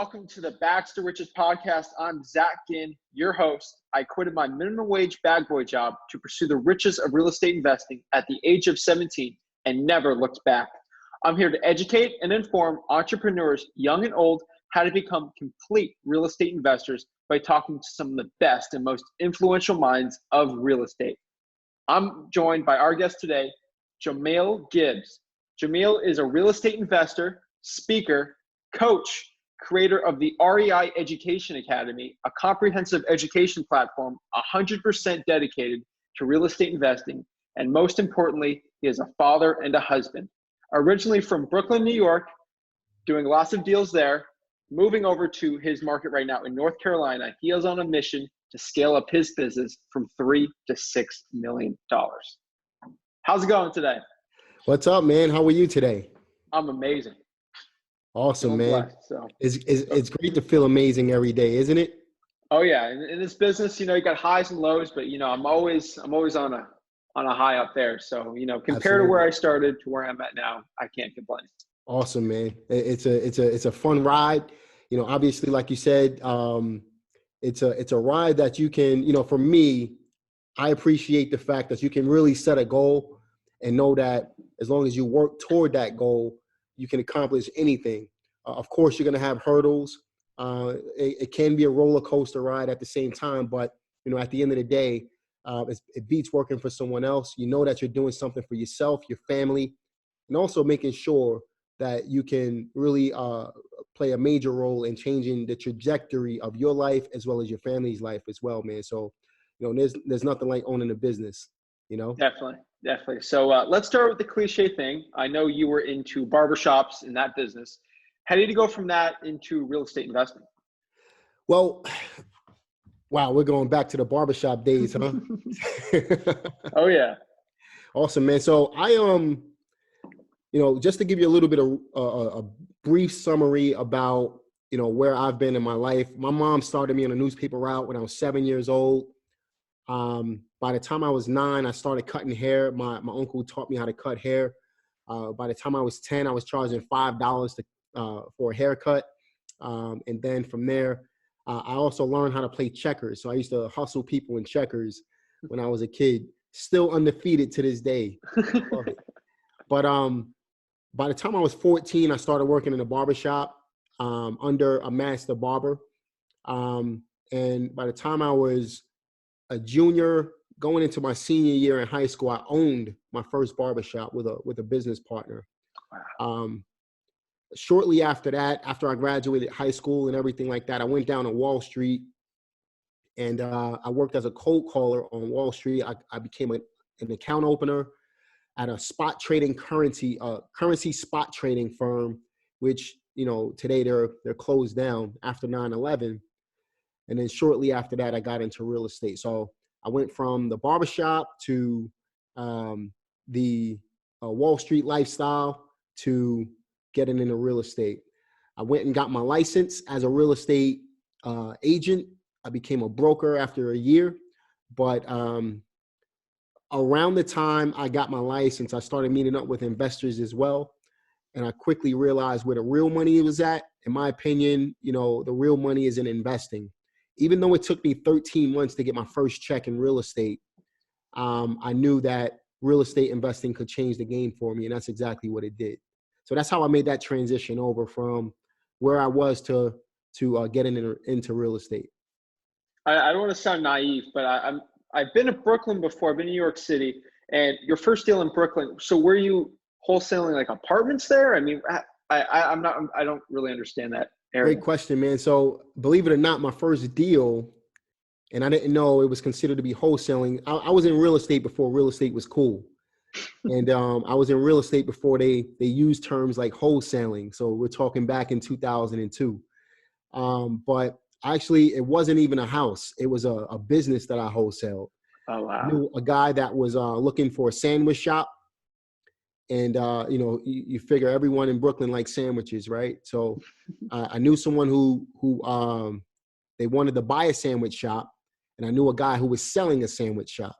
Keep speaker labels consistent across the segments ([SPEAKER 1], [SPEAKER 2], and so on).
[SPEAKER 1] welcome to the Bags to Riches podcast. I'm Zach Ginn, your host. I quitted my minimum wage bag boy job to pursue the riches of real estate investing at the age of 17 and never looked back. I'm here to educate and inform entrepreneurs, young and old, how to become complete real estate investors by talking to some of the best and most influential minds of real estate. I'm joined by our guest today, Jamel Gibbs. Jamel is a real estate investor, speaker, coach, creator of the REI Education Academy, a comprehensive education platform 100% dedicated to real estate investing. And most importantly, he is a father and a husband. Originally from Brooklyn, New York, doing lots of deals there, moving over to his market right now in North Carolina. He is on a mission to scale up his business from $3 to $6 million. How's it going today?
[SPEAKER 2] What's up, man? How are you today?
[SPEAKER 1] I'm amazing.
[SPEAKER 2] Awesome, man.
[SPEAKER 1] Blessed, so.
[SPEAKER 2] It's great to feel amazing every day, isn't it?
[SPEAKER 1] Oh yeah, in this business, you got highs and lows, but I'm always on a high up there. So compared
[SPEAKER 2] Absolutely.
[SPEAKER 1] to where I started to where I'm at now, I can't complain.
[SPEAKER 2] Awesome, man. It's a fun ride. Obviously, like you said, it's a ride that you can. For me, I appreciate the fact that you can really set a goal and know that as long as you work toward that goal, you can accomplish anything. Of course, you're going to have hurdles. It can be a roller coaster ride at the same time, but at the end of the day, it beats working for someone else. You know that you're doing something for yourself, your family, and also making sure that you can really play a major role in changing the trajectory of your life as well as your family's life as well, man. So, there's nothing like owning a business,
[SPEAKER 1] Definitely. So let's start with the cliche thing. I know you were into barbershops in that business. How did you go from that into real estate investing?
[SPEAKER 2] Well, wow, we're going back to the barbershop days, huh?
[SPEAKER 1] Oh yeah.
[SPEAKER 2] Awesome, man. So I just to give you a little bit of a brief summary about where I've been in my life. My mom started me on a newspaper route when I was 7 years old. By the time I was 9, I started cutting hair. My uncle taught me how to cut hair. By the time I was 10, I was charging $5 for a haircut. And then from there, I also learned how to play checkers. So I used to hustle people in checkers when I was a kid, still undefeated to this day. Love it. But by the time I was 14, I started working in a barbershop under a master barber. And by the time I was a junior, going into my senior year in high school, I owned my first barbershop with a business partner. Shortly after that, after I graduated high school and everything like that, I went down to Wall Street and I worked as a cold caller on Wall Street. I became an account opener at a spot trading currency spot trading firm, which, today they're closed down after 9/11. And then shortly after that, I got into real estate. So I went from the barbershop to the Wall Street lifestyle to getting into real estate. I went and got my license as a real estate agent. I became a broker after a year. But around the time I got my license, I started meeting up with investors as well. And I quickly realized where the real money was at. In my opinion, the real money is in investing. Even though it took me 13 months to get my first check in real estate, I knew that real estate investing could change the game for me, and that's exactly what it did. So that's how I made that transition over from where I was to getting into real estate.
[SPEAKER 1] I don't want to sound naive, but I've been to Brooklyn before. I've been to New York City, and your first deal in Brooklyn. So were you wholesaling like apartments there? I mean, I don't really understand that area.
[SPEAKER 2] Great question, man. So believe it or not, my first deal, and I didn't know it was considered to be wholesaling. I was in real estate before real estate was cool. And I was in real estate before they used terms like wholesaling. So we're talking back in 2002. But actually, it wasn't even a house. It was a business that I wholesaled.
[SPEAKER 1] Oh, wow.
[SPEAKER 2] I knew a guy that was looking for a sandwich shop. And, you figure everyone in Brooklyn likes sandwiches, right? So I knew someone who they wanted to buy a sandwich shop, and I knew a guy who was selling a sandwich shop.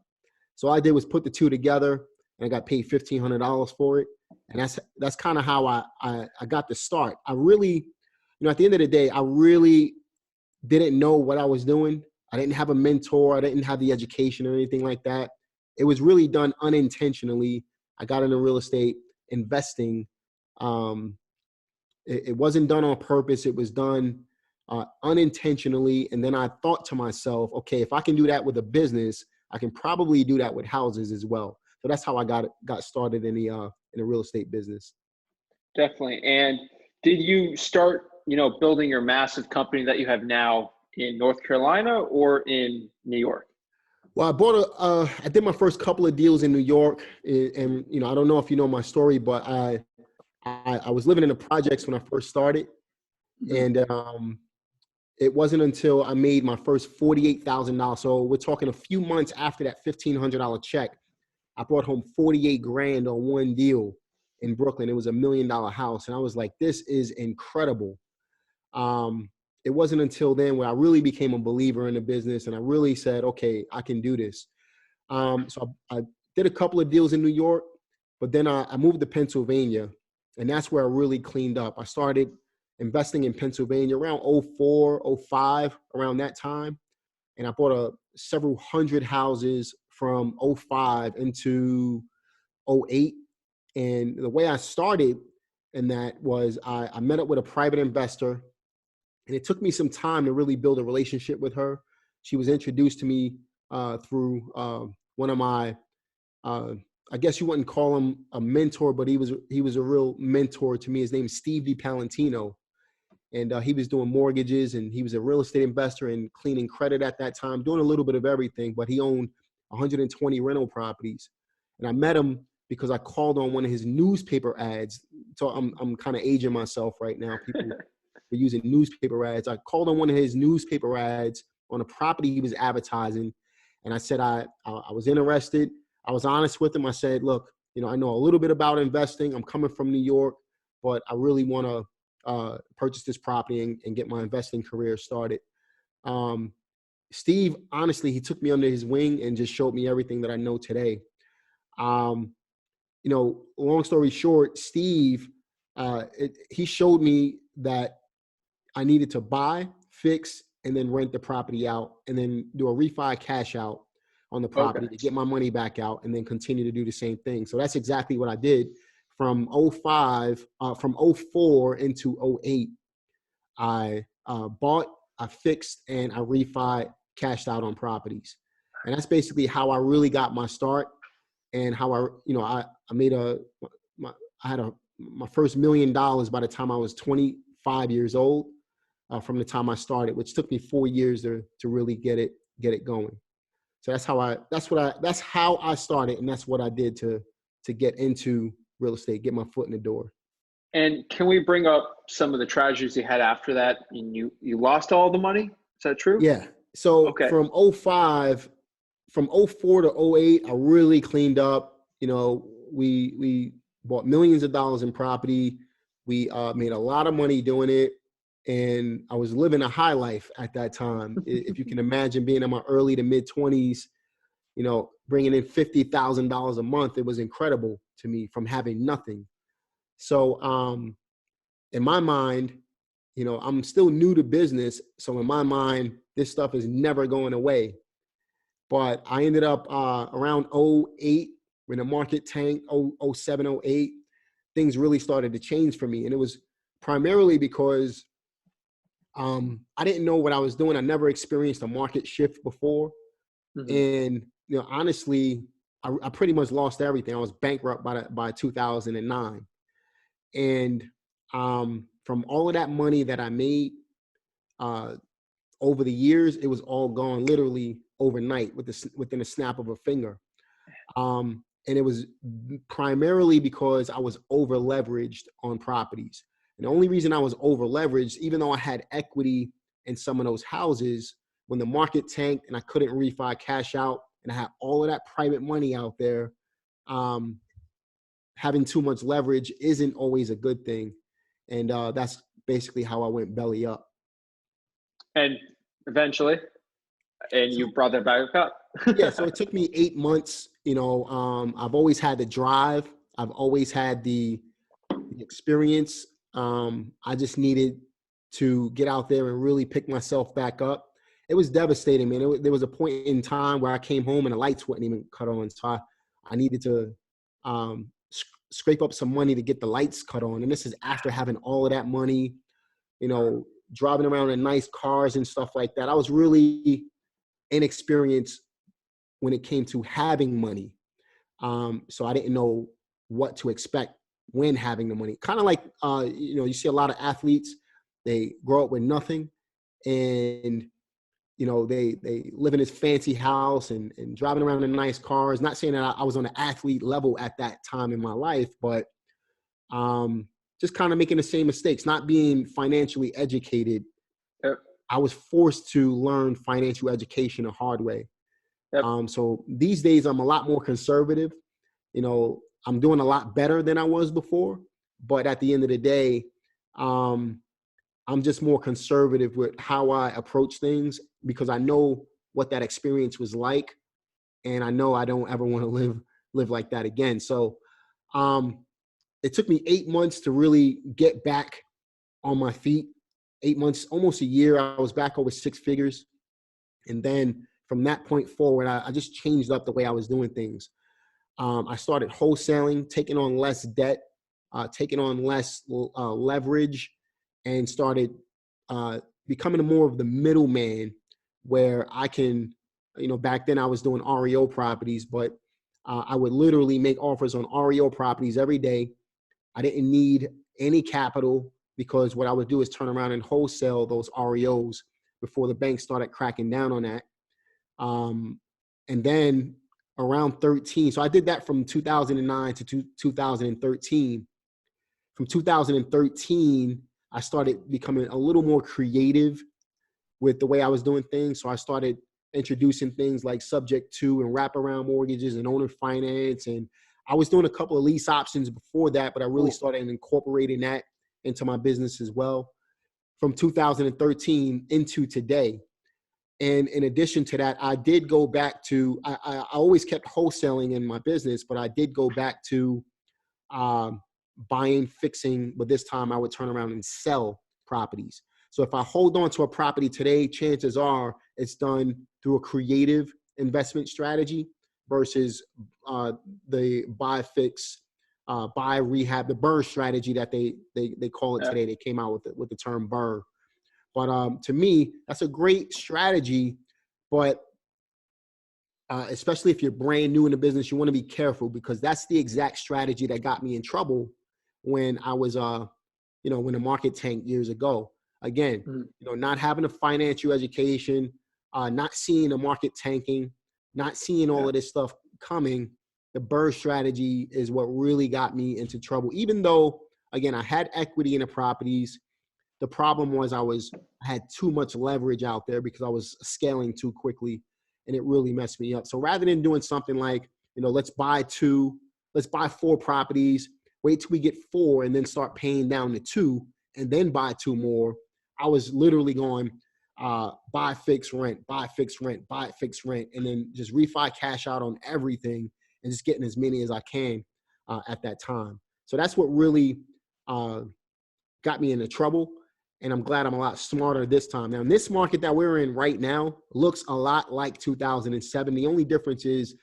[SPEAKER 2] So all I did was put the two together, and I got paid $1,500 for it. And that's kind of how I got the start. I really, at the end of the day, I really didn't know what I was doing. I didn't have a mentor. I didn't have the education or anything like that. It was really done unintentionally. I got into real estate investing. It wasn't done on purpose. It was done unintentionally. And then I thought to myself, okay, if I can do that with a business, I can probably do that with houses as well. So that's how I got started in the real estate business.
[SPEAKER 1] Definitely. And did you start, building your massive company that you have now in North Carolina or in New York?
[SPEAKER 2] Well, I did my first couple of deals in New York, and I don't know if you know my story, but I was living in the projects when I first started, and it wasn't until I made my first $48,000. So we're talking a few months after that $1,500 check, I brought home 48 grand on one deal in Brooklyn. It was $1 million house, and I was like, this is incredible. It wasn't until then where I really became a believer in the business, and I really said, okay, I can do this. So I did a couple of deals in New York, but then I moved to Pennsylvania, and that's where I really cleaned up. I started investing in Pennsylvania around 04, 05, around that time. And I bought several hundred houses from 05 into 08. And the way I started in that was I met up with a private investor, and it took me some time to really build a relationship with her. She was introduced to me through one of my, I guess you wouldn't call him a mentor, but he was a real mentor to me. His name is Steve DiPalantino. And he was doing mortgages, and he was a real estate investor and cleaning credit at that time, doing a little bit of everything, but he owned 120 rental properties. And I met him because I called on one of his newspaper ads. So I'm kind of aging myself right now. People are using newspaper ads. I called on one of his newspaper ads on a property he was advertising. And I said, I was interested. I was honest with him. I said, look, I know a little bit about investing. I'm coming from New York, but I really want to purchase this property and get my investing career started. Steve, honestly, he took me under his wing and just showed me everything that I know today. Long story short, Steve, he showed me that I needed to buy, fix, and then rent the property out, and then do a refi cash out on the property to get my money back out, and then continue to do the same thing. So that's exactly what I did. From 04 into 08, I bought, I fixed, and I refi cashed out on properties. And that's basically how I really got my start, and how I made my first $1 million by the time I was 25 years old, from the time I started, which took me 4 years to really get it going. So that's how I started, and that's what I did to get into real estate, get my foot in the door.
[SPEAKER 1] And can we bring up some of the tragedies you had after that? You lost all the money? Is that true?
[SPEAKER 2] Yeah. So
[SPEAKER 1] okay.
[SPEAKER 2] From 04 to 08, I really cleaned up. We bought millions of dollars in property. We made a lot of money doing it. And I was living a high life at that time. If you can imagine being in my early to mid 20s, bringing in $50,000 a month, it was incredible to me from having nothing. So in my mind, I'm still new to business. So in my mind, this stuff is never going away. But I ended up around 08, when the market tanked, 07, 08, things really started to change for me. And it was primarily because I didn't know what I was doing. I never experienced a market shift before. And, honestly, I pretty much lost everything. I was bankrupt by 2009. And from all of that money that I made over the years, it was all gone literally overnight within a snap of a finger. And it was primarily because I was over leveraged on properties. And the only reason I was over leveraged, even though I had equity in some of those houses, when the market tanked and I couldn't refi cash out, and I had all of that private money out there, having too much leverage isn't always a good thing. And that's basically how I went belly up.
[SPEAKER 1] And eventually, you brought that back up?
[SPEAKER 2] Yeah, so it took me 8 months. I've always had the drive. I've always had the experience. I just needed to get out there and really pick myself back up. It was devastating, man. There was a point in time where I came home and the lights wouldn't even cut on. So I needed to scrape up some money to get the lights cut on. And this is after having all of that money, driving around in nice cars and stuff like that. I was really inexperienced when it came to having money. So I didn't know what to expect when having the money. Kind of like, you see a lot of athletes, they grow up with nothing and, they live in this fancy house and driving around in nice cars. Not saying that I was on an athlete level at that time in my life, but just kind of making the same mistakes, not being financially educated.
[SPEAKER 1] Yep.
[SPEAKER 2] I was forced to learn financial education the hard way.
[SPEAKER 1] Yep.
[SPEAKER 2] So these days I'm a lot more conservative. I'm doing a lot better than I was before, but at the end of the day, I'm just more conservative with how I approach things because I know what that experience was like. And I know I don't ever want to live like that again. So it took me 8 months to really get back on my feet. 8 months, almost a year, I was back over six figures. And then from that point forward, I just changed up the way I was doing things. I started wholesaling, taking on less debt, taking on less leverage, and started becoming more of the middleman where I can, back then I was doing REO properties, but I would literally make offers on REO properties every day. I didn't need any capital because what I would do is turn around and wholesale those REOs before the bank started cracking down on that. And then around 13, so I did that from 2009 to 2013. From 2013, I started becoming a little more creative with the way I was doing things. So I started introducing things like subject to and wraparound mortgages and owner finance. And I was doing a couple of lease options before that, but I really started incorporating that into my business as well from 2013 into today. And in addition to that, I did go back to, I always kept wholesaling in my business, but I did go back to buying, fixing, but this time I would turn around and sell properties. So if I hold on to a property today, chances are it's done through a creative investment strategy versus the buy, fix, buy, rehab, the BRRRR strategy that they call it today. They came out with the term BRRRR. But to me, that's a great strategy, but especially if you're brand new in the business, you want to be careful because that's the exact strategy that got me in trouble when I was, when the market tanked years ago. Again, not having a financial education, not seeing the market tanking, not seeing all of this stuff coming. The BRRRR strategy is what really got me into trouble. Even though, again, I had equity in the properties, the problem was I had too much leverage out there because I was scaling too quickly, and it really messed me up. So rather than doing something like, let's buy 4 properties, wait till we get 4 and then start paying down the 2 and then buy 2 more, I was literally going buy, fix, rent, buy, fix, rent, buy, fix, rent, and then just refi cash out on everything and just getting as many as I can at that time. So that's what really got me into trouble. And I'm glad I'm a lot smarter this time. Now, in this market that we're in right now looks a lot like 2007. The only difference is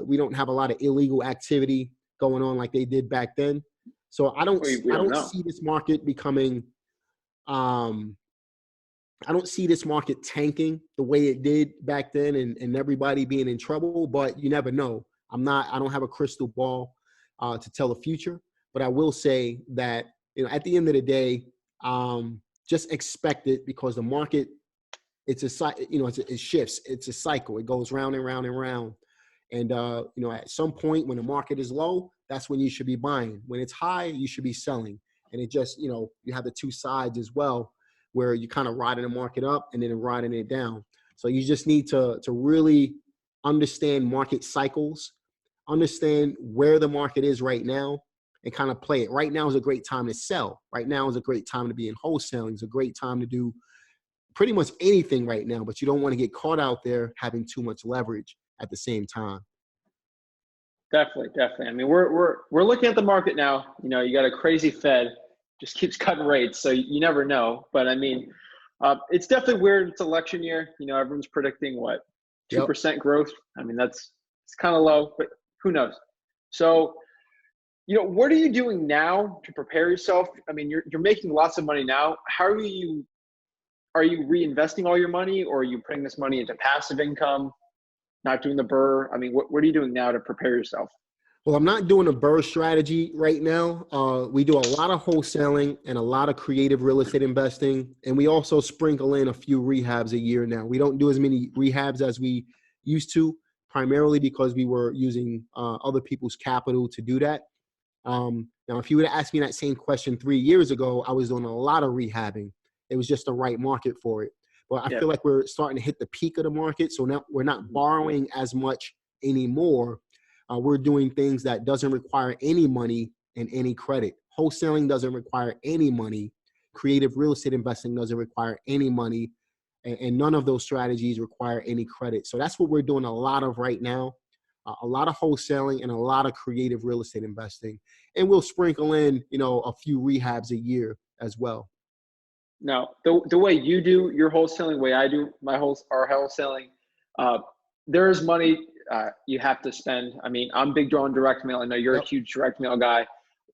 [SPEAKER 2] we don't have a lot of illegal activity going on like they did back then. So I don't see this market becoming, I don't see this market tanking the way it did back then and everybody being in trouble, but you never know. I don't have a crystal ball to tell the future, but I will say that, at the end of the day, just expect it because the market, it shifts. It's a cycle. It goes round and round and round. And, at some point when the market is low, that's when you should be buying. When it's high, you should be selling. And it just, you have the two sides as well, where you kind of riding the market up and then riding it down. So you just need to really understand market cycles, understand where the market is right now, and kind of play it. Right now is a great time to sell. Right now is a great time to be in wholesaling. It's a great time to do pretty much anything right now, but you don't want to get caught out there having too much leverage at the same time.
[SPEAKER 1] Definitely. I mean, we're looking at the market now. You got a crazy Fed. just keeps cutting rates. So you never know. But I mean, it's definitely weird. It's election year. You know, everyone's predicting what,
[SPEAKER 2] Yep.
[SPEAKER 1] 2% growth. I mean, it's kind of low, but who knows? So, you know, what are you doing now to prepare yourself? I mean, you're making lots of money now. How are you reinvesting all your money, or are you putting this money into passive income, not doing the burr? I mean, what are you doing now to prepare yourself?
[SPEAKER 2] Well, I'm not doing a burr strategy right now. We do a lot of wholesaling and a lot of creative real estate investing. And we also sprinkle in a few rehabs a year now. We don't do as many rehabs as we used to, primarily because we were using other people's capital to do that. Now, if you would have asked me that same question 3 years ago, I was doing a lot of rehabbing. It was just the right market for it. But I
[SPEAKER 1] Yeah.
[SPEAKER 2] feel like we're starting to hit the peak of the market. So now we're not borrowing as much anymore. We're doing things that doesn't require any money and any credit. Wholesaling doesn't require any money. Creative real estate investing doesn't require any money. And none of those strategies require any credit. So that's what we're doing a lot of right now. A lot of wholesaling and a lot of creative real estate investing. And we'll sprinkle in, you know, a few rehabs a year as well.
[SPEAKER 1] Now, the way you do your wholesaling, way I do our wholesaling, there is money you have to spend. I mean, I'm big on direct mail. I know you're
[SPEAKER 2] Yep.
[SPEAKER 1] a huge direct mail guy.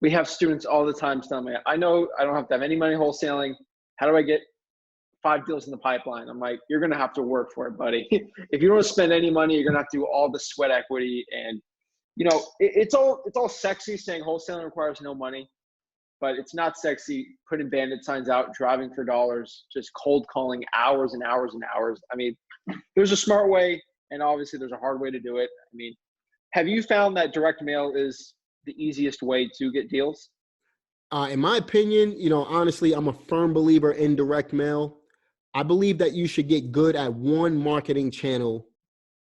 [SPEAKER 1] We have students all the time telling me, I know I don't have to have any money wholesaling. How do I get 5 deals in the pipeline? I'm like, you're going to have to work for it, buddy. If you don't spend any money, you're going to have to do all the sweat equity. And, you know, it's all sexy saying wholesaling requires no money, but it's not sexy putting bandit signs out, driving for dollars, just cold calling hours and hours and hours. I mean, there's a smart way, and obviously there's a hard way to do it. I mean, have you found that direct mail is the easiest way to get deals?
[SPEAKER 2] In my opinion, you know, honestly, I'm a firm believer in direct mail. I believe that you should get good at one marketing channel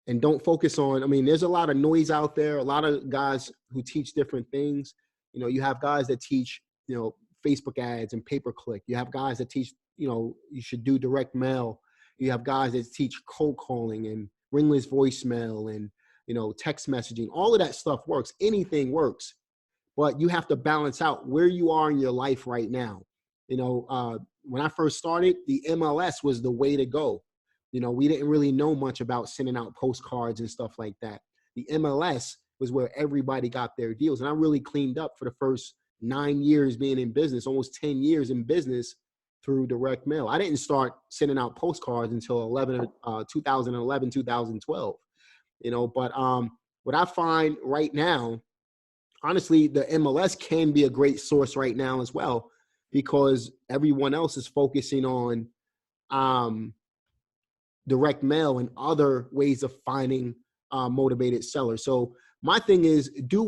[SPEAKER 2] and don't focus on, I mean, there's a lot of noise out there, a lot of guys who teach different things. You know, you have guys that teach, you know, Facebook ads and pay-per-click. You have guys that teach, you know, you should do direct mail. You have guys that teach cold calling and ringless voicemail and, you know, text messaging. All of that stuff works. Anything works. But you have to balance out where you are in your life right now. You know, when I first started, the MLS was the way to go. You know, we didn't really know much about sending out postcards and stuff like that. The MLS was where everybody got their deals. And I really cleaned up for the first 9 years being in business, almost 10 years in business through direct mail. I didn't start sending out postcards until 2011, 2012. You know, but what I find right now, honestly, the MLS can be a great source right now as well, because everyone else is focusing on direct mail and other ways of finding motivated sellers. So my thing is do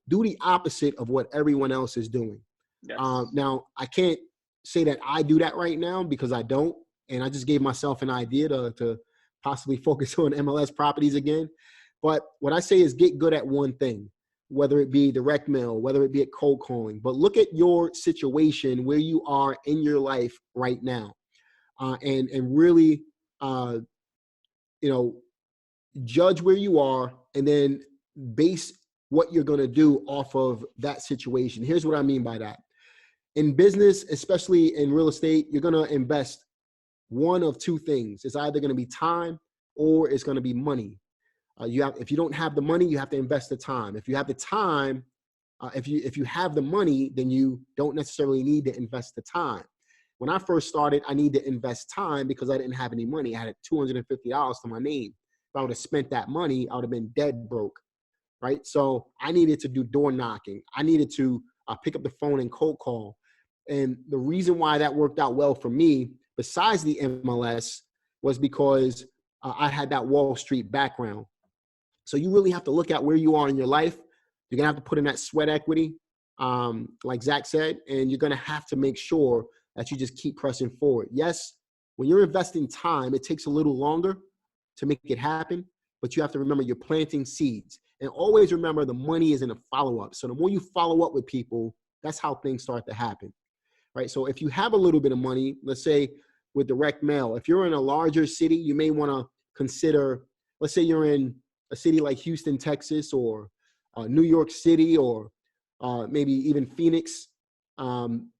[SPEAKER 2] the opposite of what everyone else is doing.
[SPEAKER 1] Yes.
[SPEAKER 2] Now, I can't say that I do that right now because I don't. And I just gave myself an idea to possibly focus on MLS properties again. But what I say is get good at one thing, whether it be direct mail, whether it be at cold calling. But look at your situation, where you are in your life right now, and really, you know, judge where you are and then base what you're going to do off of that situation. Here's what I mean by that. In business, especially in real estate, you're going to invest one of two things. It's either going to be time or it's going to be money. If you don't have the money, you have to invest the time. If you have the time, if you have the money, then you don't necessarily need to invest the time. When I first started, I needed to invest time because I didn't have any money. I had $250 to my name. If I would have spent that money, I would have been dead broke, right? So I needed to do door knocking. I needed to pick up the phone and cold call. And the reason why that worked out well for me, besides the MLS, was because I had that Wall Street background. So you really have to look at where you are in your life. You're going to have to put in that sweat equity, like Zach said, and you're going to have to make sure that you just keep pressing forward. Yes, when you're investing time, it takes a little longer to make it happen, but you have to remember you're planting seeds. And always remember the money is in a follow-up. So the more you follow up with people, that's how things start to happen, right? So if you have a little bit of money, let's say with direct mail, if you're in a larger city, you may want to consider, let's say you're in a city like Houston, Texas, or New York City, or maybe even Phoenix.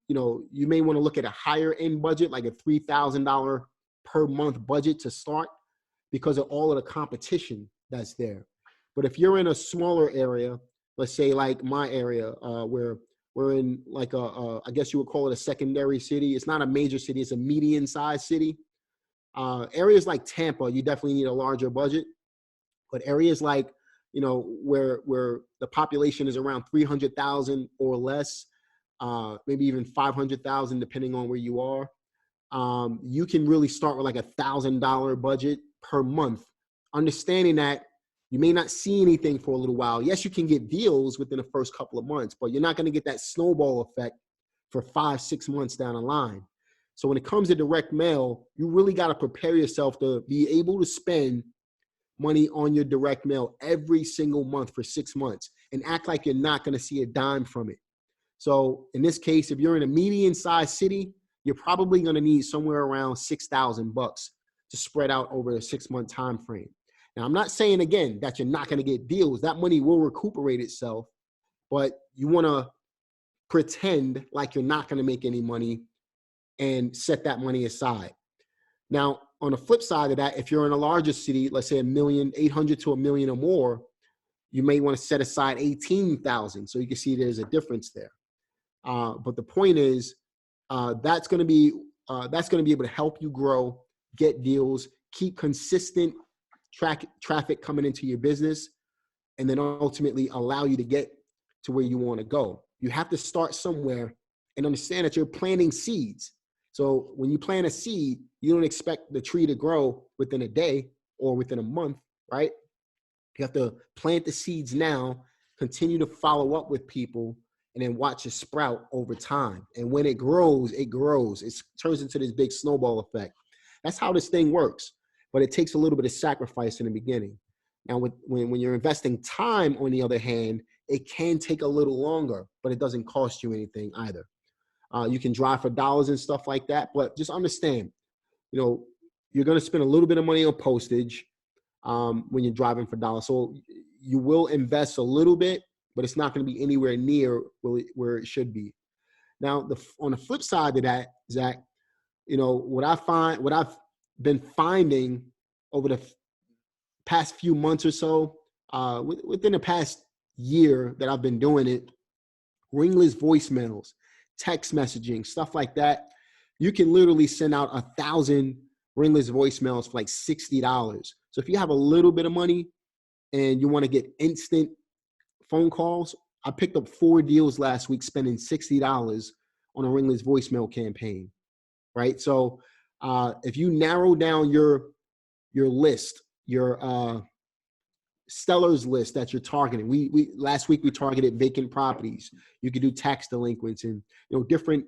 [SPEAKER 2] you may want to look at a higher end budget, like a $3,000 per month budget to start, because of all of the competition that's there. But if you're in a smaller area, let's say like my area, where we're in like I guess you would call it a secondary city. It's not a major city. It's a median sized city. Areas like Tampa, you definitely need a larger budget. But areas like, where the population is around 300,000 or less, maybe even 500,000, depending on where you are, you can really start with like $1,000 budget per month, understanding that you may not see anything for a little while. Yes, you can get deals within the first couple of months, but you're not going to get that snowball effect for 5-6 months down the line. So when it comes to direct mail, you really got to prepare yourself to be able to spend money on your direct mail every single month for 6 months and act like you're not going to see a dime from it. So in this case, if you're in a median sized city, you're probably going to need somewhere around $6,000 to spread out over a 6-month time frame. Now, I'm not saying, again, that you're not going to get deals. That money will recuperate itself, but you want to pretend like you're not going to make any money and set that money aside. Now, on the flip side of that, if you're in a larger city, let's say 1,800,000 to 1 million or more, you may want to set aside 18,000. So you can see there's a difference there. But the point is, that's going to be able to help you grow, get deals, keep consistent traffic coming into your business, and then ultimately allow you to get to where you want to go. You have to start somewhere and understand that you're planting seeds. So when you plant a seed, you don't expect the tree to grow within a day or within a month, right? You have to plant the seeds now, continue to follow up with people, and then watch it sprout over time. And when it grows, it grows. It turns into this big snowball effect. That's how this thing works. But it takes a little bit of sacrifice in the beginning. Now, when you're investing time, on the other hand, it can take a little longer, but it doesn't cost you anything either. You can drive for dollars and stuff like that, but just understand, you're going to spend a little bit of money on postage when you're driving for dollars. So you will invest a little bit, but it's not going to be anywhere near where it should be. Now, on the flip side of that, Zach, what I've been finding over the past few months or so, within the past year that I've been doing it, ringless voicemails, text messaging, stuff like that. You can literally send out 1,000 ringless voicemails for like $60. So if you have a little bit of money and you want to get instant phone calls, I picked up 4 deals last week spending $60 on a ringless voicemail campaign, right? So if you narrow down your list, your sellers list that you're targeting. We last week we targeted vacant properties. You could do tax delinquents and different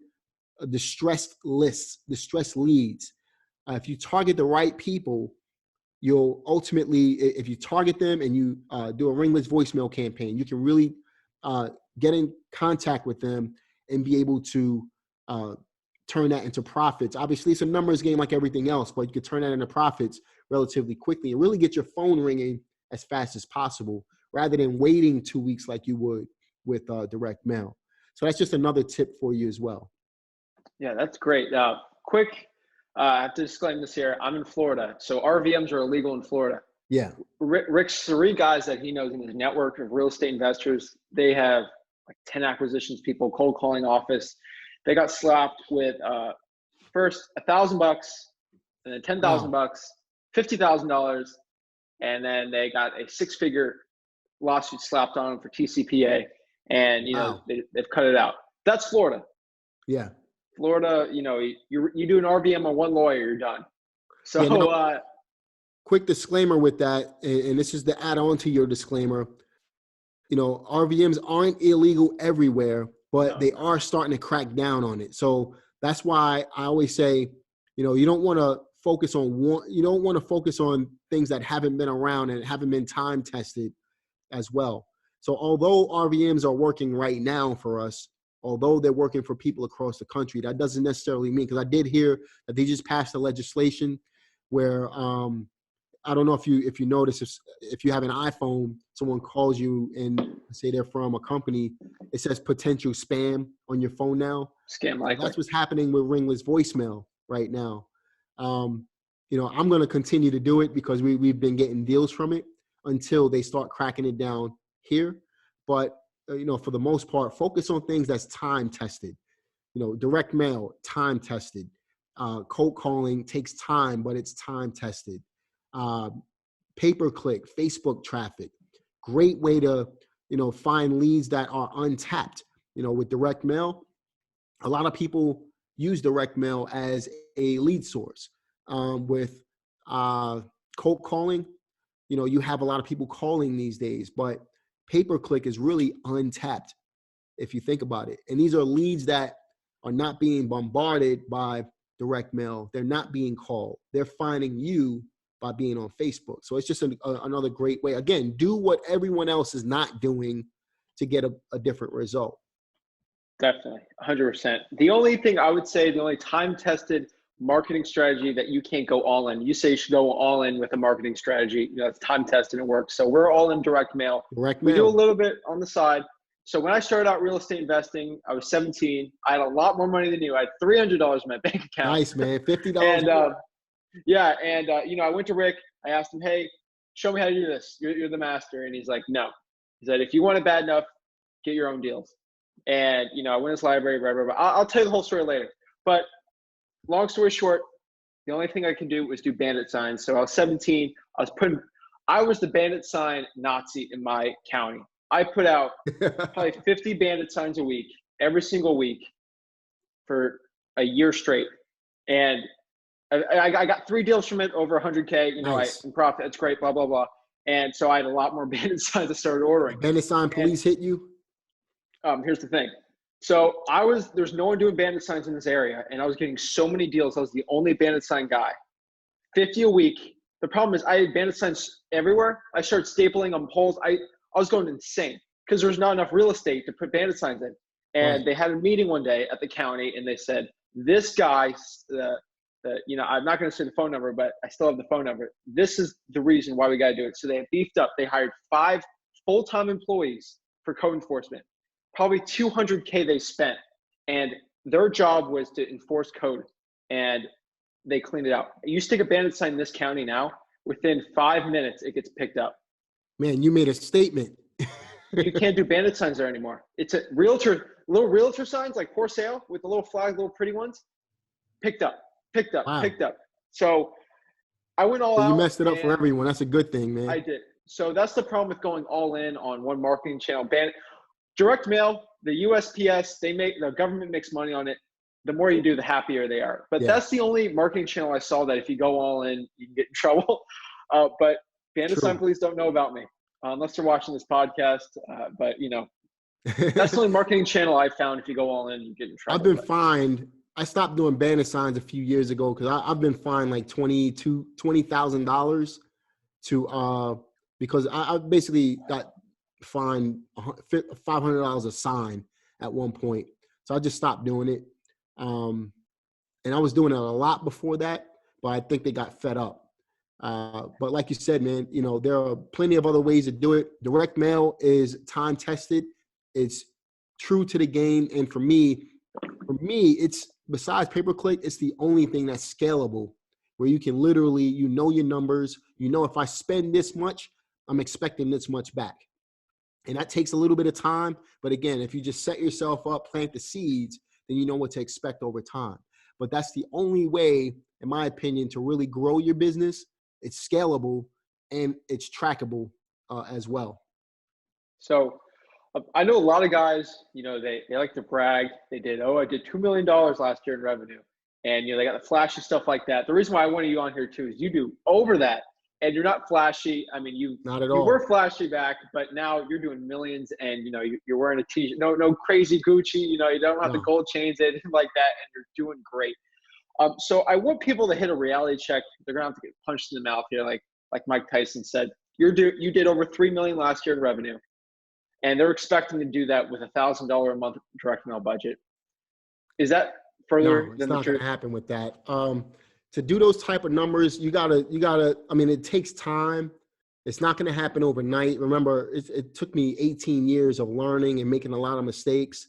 [SPEAKER 2] distressed lists, distressed leads. If you target the right people, you'll ultimately, if you target them and you do a ringless voicemail campaign, you can really get in contact with them and be able to turn that into profits. Obviously, it's a numbers game like everything else, but you can turn that into profits relatively quickly and really get your phone ringing as fast as possible rather than waiting 2 weeks like you would with direct mail. So that's just another tip for you as well.
[SPEAKER 1] Yeah, that's great. Quick, I have to disclaim this here. I'm in Florida, so RVMs are illegal in Florida.
[SPEAKER 2] Yeah.
[SPEAKER 1] Rick's 3 guys that he knows in his network of real estate investors, they have like 10 acquisitions people, cold calling office. They got slapped with first $1,000 and then $10,000,
[SPEAKER 2] Wow.
[SPEAKER 1] $50,000, and then they got a 6-figure lawsuit slapped on them for TCPA, and
[SPEAKER 2] Wow.
[SPEAKER 1] they've cut it out. That's Florida.
[SPEAKER 2] Yeah.
[SPEAKER 1] Florida, you do an RVM on one lawyer, you're done. So,
[SPEAKER 2] yeah, quick disclaimer with that, and this is the add-on to your disclaimer. RVMs aren't illegal everywhere, but they are starting to crack down on it. So that's why I always say, you don't want to focus on you don't want to focus on things that haven't been around and haven't been time tested as well. So although RVMs are working right now for us, although they're working for people across the country, that doesn't necessarily mean, because I did hear that they just passed a legislation where I don't know if you notice, if you have an iPhone, someone calls you and say they're from a company, it says potential spam on your phone now.
[SPEAKER 1] Scam likely.
[SPEAKER 2] That's what's happening with ringless voicemail right now. I'm going to continue to do it because we've been getting deals from it until they start cracking it down here. But, for the most part, focus on things that's time tested. Direct mail, time tested. Cold calling takes time, but it's time tested. Pay-per-click, Facebook traffic, great way to, find leads that are untapped. With direct mail, a lot of people use direct mail as a lead source. With cold calling, you have a lot of people calling these days, but pay-per-click is really untapped if you think about it. And these are leads that are not being bombarded by direct mail. They're not being called. They're finding you by being on Facebook. So it's just another great way. Again, do what everyone else is not doing to get a different result.
[SPEAKER 1] Definitely, 100%. The only thing I would say, the only time-tested marketing strategy that you can't go all in. You say you should go all in with a marketing strategy. It's time-tested and it works. So we're all in direct mail. We do a little bit on the side. So when I started out real estate investing, I was 17. I had a lot more money than you. I had $300 in my bank account.
[SPEAKER 2] Nice, man. $50.
[SPEAKER 1] And I went to Rick. I asked him, hey, show me how to do this. You're the master. And he's like, no. He said, if you want it bad enough, get your own deals. And, I went to his library, blah, blah, blah. I'll tell you the whole story later. But long story short, the only thing I could do was do bandit signs. So I was 17. I was the bandit sign Nazi in my county. I put out probably 50 bandit signs a week, every single week for a year straight. And I got 3 deals from it, over 100K,
[SPEAKER 2] nice.
[SPEAKER 1] In profit. That's great, blah, blah, blah. And so I had a lot more bandit signs I started ordering.
[SPEAKER 2] Bandit sign police hit you?
[SPEAKER 1] Here's the thing. So there's no one doing bandit signs in this area. And I was getting so many deals. I was the only bandit sign guy. 50 a week. The problem is I had bandit signs everywhere. I started stapling on poles. I was going insane because there was not enough real estate to put bandit signs in. And They had a meeting one day at the county and they said, this guy, I'm not going to say the phone number, but I still have the phone number. This is the reason why we got to do it. So they beefed up. They hired 5 full-time employees for code enforcement. Probably 200K they spent, and their job was to enforce code, and they cleaned it out. You stick a bandit sign in this county now, within 5 minutes, it gets picked up.
[SPEAKER 2] Man, you made a statement.
[SPEAKER 1] You can't do bandit signs there anymore. It's a little realtor signs, like for sale, with the little flag, little pretty ones, picked up.
[SPEAKER 2] Wow.
[SPEAKER 1] Picked up. So I went all out.
[SPEAKER 2] You messed it up for everyone. That's a good thing, man.
[SPEAKER 1] I did. So that's the problem with going all in on one marketing channel. Direct mail, the USPS, the government makes money on it. The more you do, the happier they are. But that's the only marketing channel I saw that if you go all in, you can get in trouble. But bandit sign police don't know about me unless they're watching this podcast. But that's the only marketing channel I found. If you go all in, you get in trouble.
[SPEAKER 2] I've been fined. I stopped doing bandit signs a few years ago because I've been fined like $20,000 because I basically got fined $500 a sign at one point. So I just stopped doing it. And I was doing it a lot before that, but I think they got fed up. But like you said, man, there are plenty of other ways to do it. Direct mail is time tested. It's true to the game. And for me, it's besides pay-per-click, it's the only thing that's scalable where you can literally, your numbers, if I spend this much, I'm expecting this much back. And that takes a little bit of time. But again, if you just set yourself up, plant the seeds, then you know what to expect over time. But that's the only way, in my opinion, to really grow your business. It's scalable and it's trackable as well.
[SPEAKER 1] So I know a lot of guys, they like to brag. They did, I did $2 million last year in revenue. And, they got the flashy stuff like that. The reason why I wanted you on here too is you do over that. And you're not flashy. I mean,
[SPEAKER 2] not at all.
[SPEAKER 1] You were flashy back, but now you're doing millions, and you're wearing a t-shirt. No crazy Gucci. You don't have the gold chains, anything like that, and you're doing great. So I want people to hit a reality check. They're gonna have to get punched in the mouth here, like Mike Tyson said. You did over $3 million last year in revenue, and they're expecting to do that with $1,000 a month direct mail budget. Is that further than the truth?
[SPEAKER 2] It's not gonna happen with that. To do those type of numbers, you gotta, I mean, it takes time, It's not going to happen overnight. Remember, it took me 18 years of learning and making a lot of mistakes.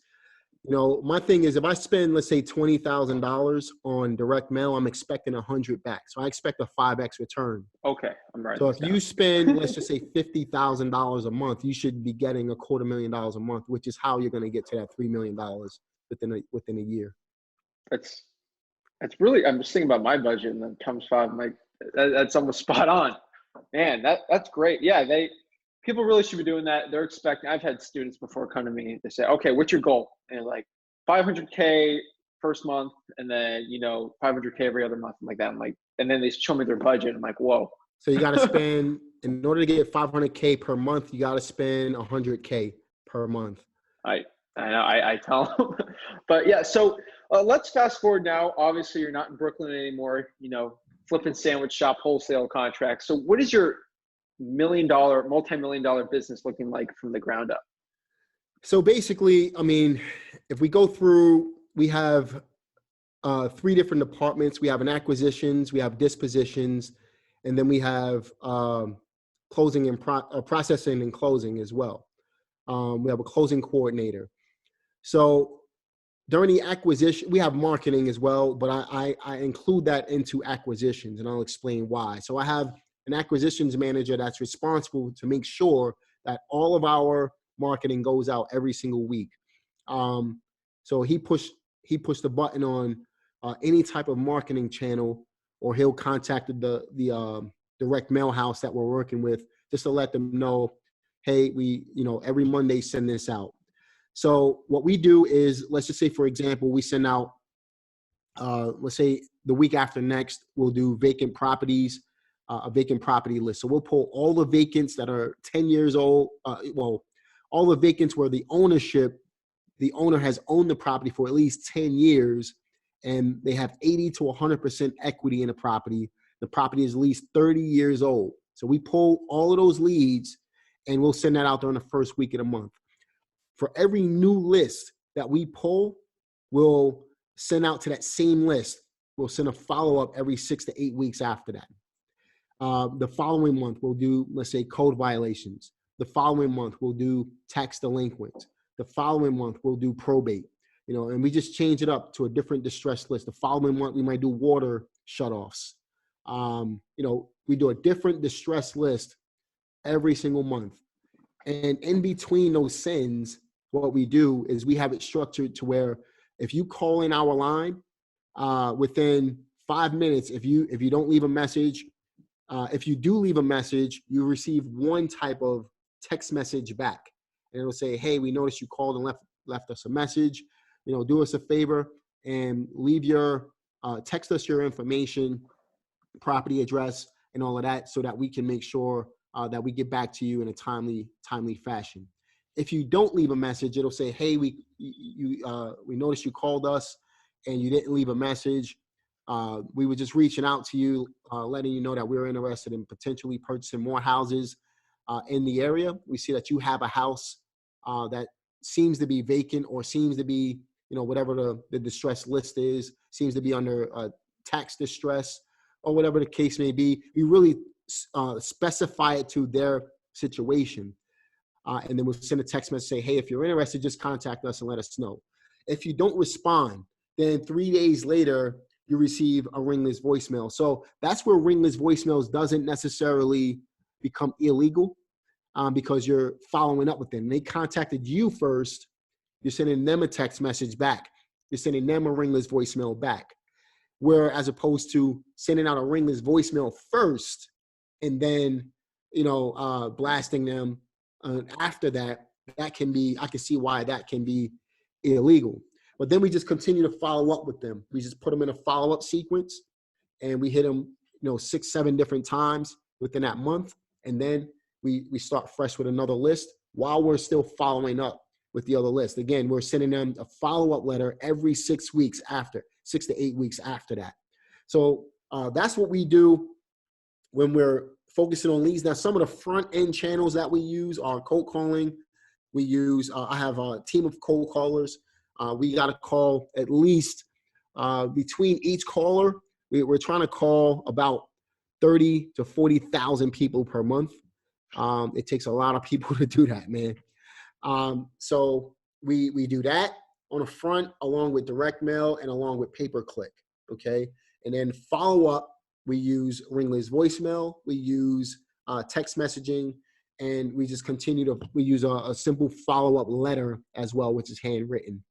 [SPEAKER 2] You know, my thing is if I spend, let's say $20,000 on direct mail, I'm expecting 100 back. So I expect a 5X return.
[SPEAKER 1] Okay, I'm right.
[SPEAKER 2] So if you spend, let's just say $50,000 a month, you should be getting $250,000 a month, which is how you're going to get to that $3 million within a year.
[SPEAKER 1] That's really, I'm just thinking about my budget and then times 5. I'm like, that's almost spot on. Man, that's great. Yeah, people really should be doing that. They're expecting, I've had students before come to me, they say, okay, what's your goal? And like 500K first month, and then, 500K every other month, like that. I'm like, and then they show me their budget. I'm like, whoa.
[SPEAKER 2] So you got to spend, in order to get 500K per month, you got to spend 100K per month.
[SPEAKER 1] I know, I tell them. But yeah, so let's fast forward now. Obviously, you're not in Brooklyn anymore, flipping sandwich shop wholesale contracts. So what is your multi-million-dollar business looking like from the ground up?
[SPEAKER 2] So basically, I mean, if we go through, we have 3 different departments. We have an acquisitions, we have dispositions, and then we have closing and processing and closing as well. We have a closing coordinator. So during the acquisition, we have marketing as well, but I include that into acquisitions, and I'll explain why. So I have an acquisitions manager that's responsible to make sure that all of our marketing goes out every single week. So he pushed the button on any type of marketing channel, or he'll contact the direct mail house that we're working with just to let them know, hey, we, every Monday send this out. So what we do is, let's just say, for example, we send out, let's say the week after next, we'll do vacant properties, a vacant property list. So we'll pull all the vacants that are 10 years old. All the vacants where the owner has owned the property for at least 10 years, and they have 80 to 100% equity in the property. The property is at least 30 years old. So we pull all of those leads, and we'll send that out during the first week of the month. For every new list that we pull, we'll send out to that same list. We'll send a follow-up every 6 to 8 weeks after that. The following month, we'll do, let's say, code violations. The following month, we'll do tax delinquents. The following month, we'll do probate. And we just change it up to a different distress list. The following month, we might do water shutoffs. We do a different distress list every single month. And in between those sends, what we do is we have it structured to where if you call in our line, within 5 minutes, if you don't leave a message, if you do leave a message, you receive one type of text message back. And it'll say, hey, we noticed you called and left us a message. Do us a favor and text us your information, property address, and all of that, so that we can make sure that we get back to you in a timely fashion. If you don't leave a message, it'll say, hey, we noticed you called us and you didn't leave a message. We were just reaching out to you, letting you know that we're interested in potentially purchasing more houses in the area. We see that you have a house that seems to be vacant, or seems to be, whatever the distress list is, seems to be under tax distress, or whatever the case may be. We really specify it to their situation. And then we'll send a text message, say, hey, if you're interested, just contact us and let us know. If you don't respond, then 3 days later, you receive a ringless voicemail. So that's where ringless voicemails doesn't necessarily become illegal, because you're following up with them. They contacted you first. You're sending them a text message back. You're sending them a ringless voicemail back. Where, as opposed to sending out a ringless voicemail first and then, blasting them after that, I can see why that can be illegal. But then we just continue to follow up with them. We just put them in a follow-up sequence, and we hit them, 6, 7 different times within that month. And then we start fresh with another list while we're still following up with the other list. Again, we're sending them a follow-up letter every 6 weeks after, 6 to 8 weeks after that. So that's what we do when we're focusing on leads. Now, some of the front-end channels that we use are cold calling. We use, I have a team of cold callers. We got to call at least between each caller, we're trying to call about 30 to 40,000 people per month. It takes a lot of people to do that, man. So we do that on the front along with direct mail and along with pay-per-click, okay? And then follow up, we use ringless voicemail, we use text messaging, and we just we use a simple follow-up letter as well, which is handwritten.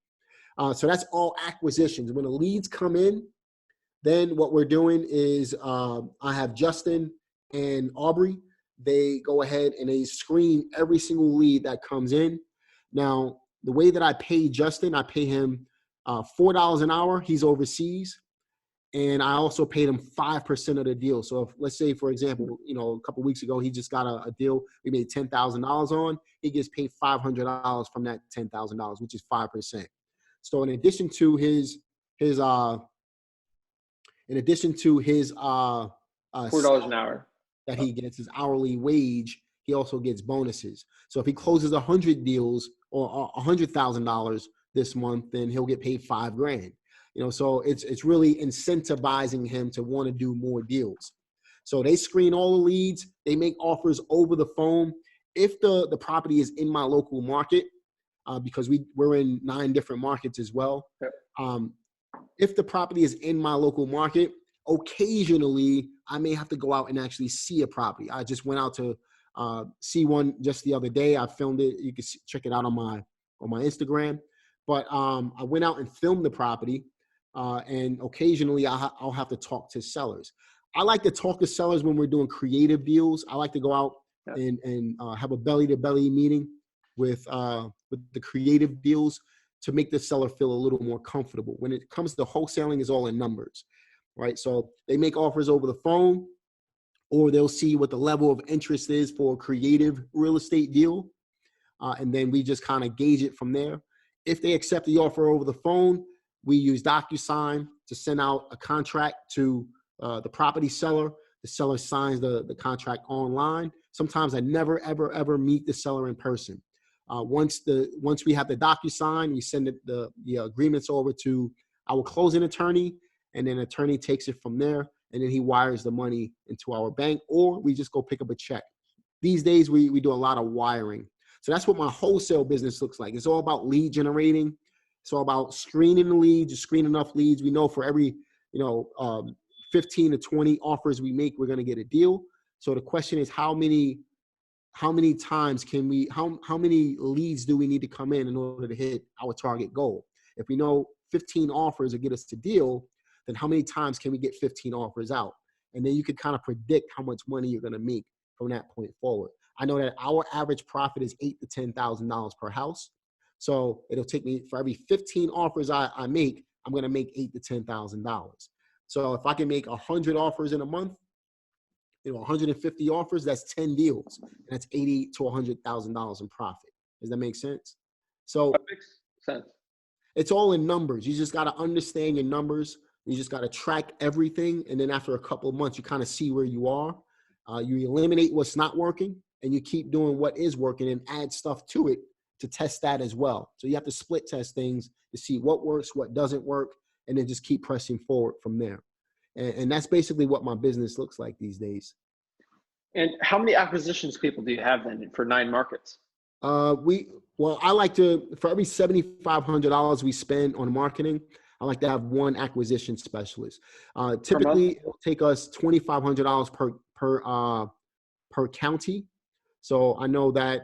[SPEAKER 2] So that's all acquisitions. When the leads come in, then what we're doing is I have Justin and Aubrey. They go ahead and they screen every single lead that comes in. Now, the way that I pay Justin, I pay him $4 an hour. He's overseas. And I also paid him 5% of the deal. So if, let's say, for example, a couple of weeks ago, he just got a deal we made $10,000 on. He gets paid $500 from that $10,000, which is 5%. So in addition to his $4
[SPEAKER 1] an hour
[SPEAKER 2] that he gets his hourly wage, he also gets bonuses. So if he closes 100 deals or $100,000 this month, then he'll get paid $5,000. So it's really incentivizing him to want to do more deals. So they screen all the leads. They make offers over the phone. If the property is in my local market, because we're in 9 different markets as well. Yep. If the property is in my local market, occasionally I may have to go out and actually see a property. I just went out to see one just the other day. I filmed it. You can check it out on my Instagram. But I went out and filmed the property, and occasionally I'll have to talk to sellers. I like to talk to sellers when we're doing creative deals. I like to go out and have a belly-to-belly meeting with the creative deals to make the seller feel a little more comfortable. When it comes to wholesaling, it's all in numbers, right? So they make offers over the phone, or they'll see what the level of interest is for a creative real estate deal. And then we just kind of gauge it from there. If they accept the offer over the phone, we use DocuSign to send out a contract to the property seller. The seller signs the contract online. Sometimes I never, ever, ever meet the seller in person. Once we have the DocuSign, we send the agreements over to our closing attorney, and then attorney takes it from there, and then he wires the money into our bank, or we just go pick up a check. These days, we do a lot of wiring. So that's what my wholesale business looks like. It's all about lead generating. It's all about screening the leads, just screen enough leads. We know for every 15 to 20 offers we make, we're going to get a deal. So the question is, how many times can we, how many leads do we need to come in order to hit our target goal? If we know 15 offers will get us to deal, then how many times can we get 15 offers out? And then you can kind of predict how much money you're going to make from that point forward. I know that our average profit is $8,000 to $10,000 per house. So it'll take me, for every 15 offers I make, I'm going to make $8,000 to $10,000. So if I can make 100 offers in a month, 150 offers, that's 10 deals. And that's $80,000 to $100,000 in profit. Does that make sense? So
[SPEAKER 1] that makes sense.
[SPEAKER 2] It's all in numbers. You just got to understand your numbers. You just got to track everything. And then after a couple of months, you kind of see where you are. You eliminate what's not working, and you keep doing what is working and add stuff to it to test that as well. So you have to split test things to see what works, what doesn't work, and then just keep pressing forward from there. And that's basically what my business looks like these days.
[SPEAKER 1] And how many acquisitions people do you have then for 9 markets?
[SPEAKER 2] I like to, for every $7,500 we spend on marketing, I like to have 1 acquisition specialist. Typically, it'll take us $2,500 per county. So I know that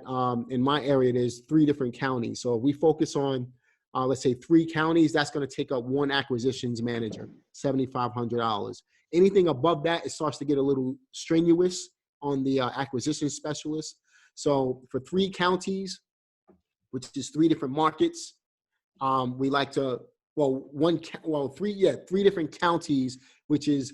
[SPEAKER 2] in my area, there's 3 different counties. So if we focus on, let's say 3 counties, that's going to take up 1 acquisitions manager, $7,500. Anything above that, it starts to get a little strenuous on the acquisition specialist. So for 3 counties, which is 3 different markets, we like to, 3 different counties, which is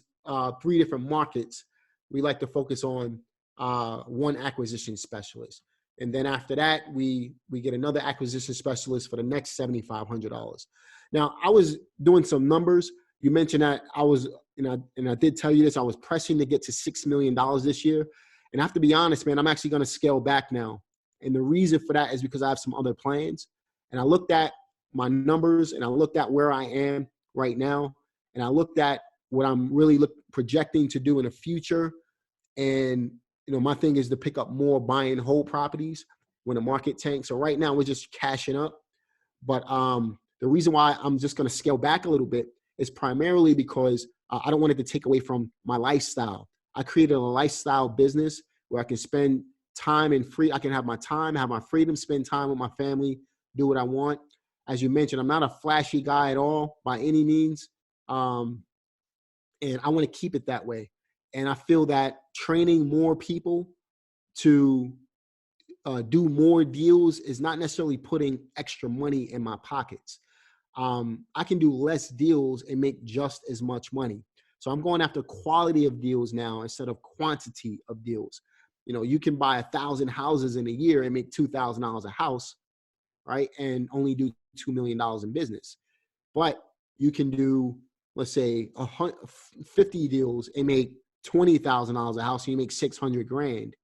[SPEAKER 2] 3 different markets. We like to focus on 1 acquisition specialist. And then after that, we get another acquisition specialist for the next $7,500. Now, I was doing some numbers. You mentioned that I was, and I did tell you this, I was pressing to get to $6 million this year. And I have to be honest, man, I'm actually going to scale back now. And the reason for that is because I have some other plans. And I looked at my numbers, and I looked at where I am right now. And I looked at what I'm really projecting to do in the future. And my thing is to pick up more buy and hold properties when the market tanks. So right now we're just cashing up. But the reason why I'm just going to scale back a little bit is primarily because I don't want it to take away from my lifestyle. I created a lifestyle business where I can spend time and I can have my time, have my freedom, spend time with my family, do what I want. As you mentioned, I'm not a flashy guy at all by any means. And I want to keep it that way. And I feel that training more people to do more deals is not necessarily putting extra money in my pockets. I can do less deals and make just as much money. So I'm going after quality of deals now instead of quantity of deals. You can buy 1,000 houses in a year and make $2,000 a house, right? And only do $2 million in business. But you can do, let's say, 50 deals and make $20,000 a house, and you make 600 grand.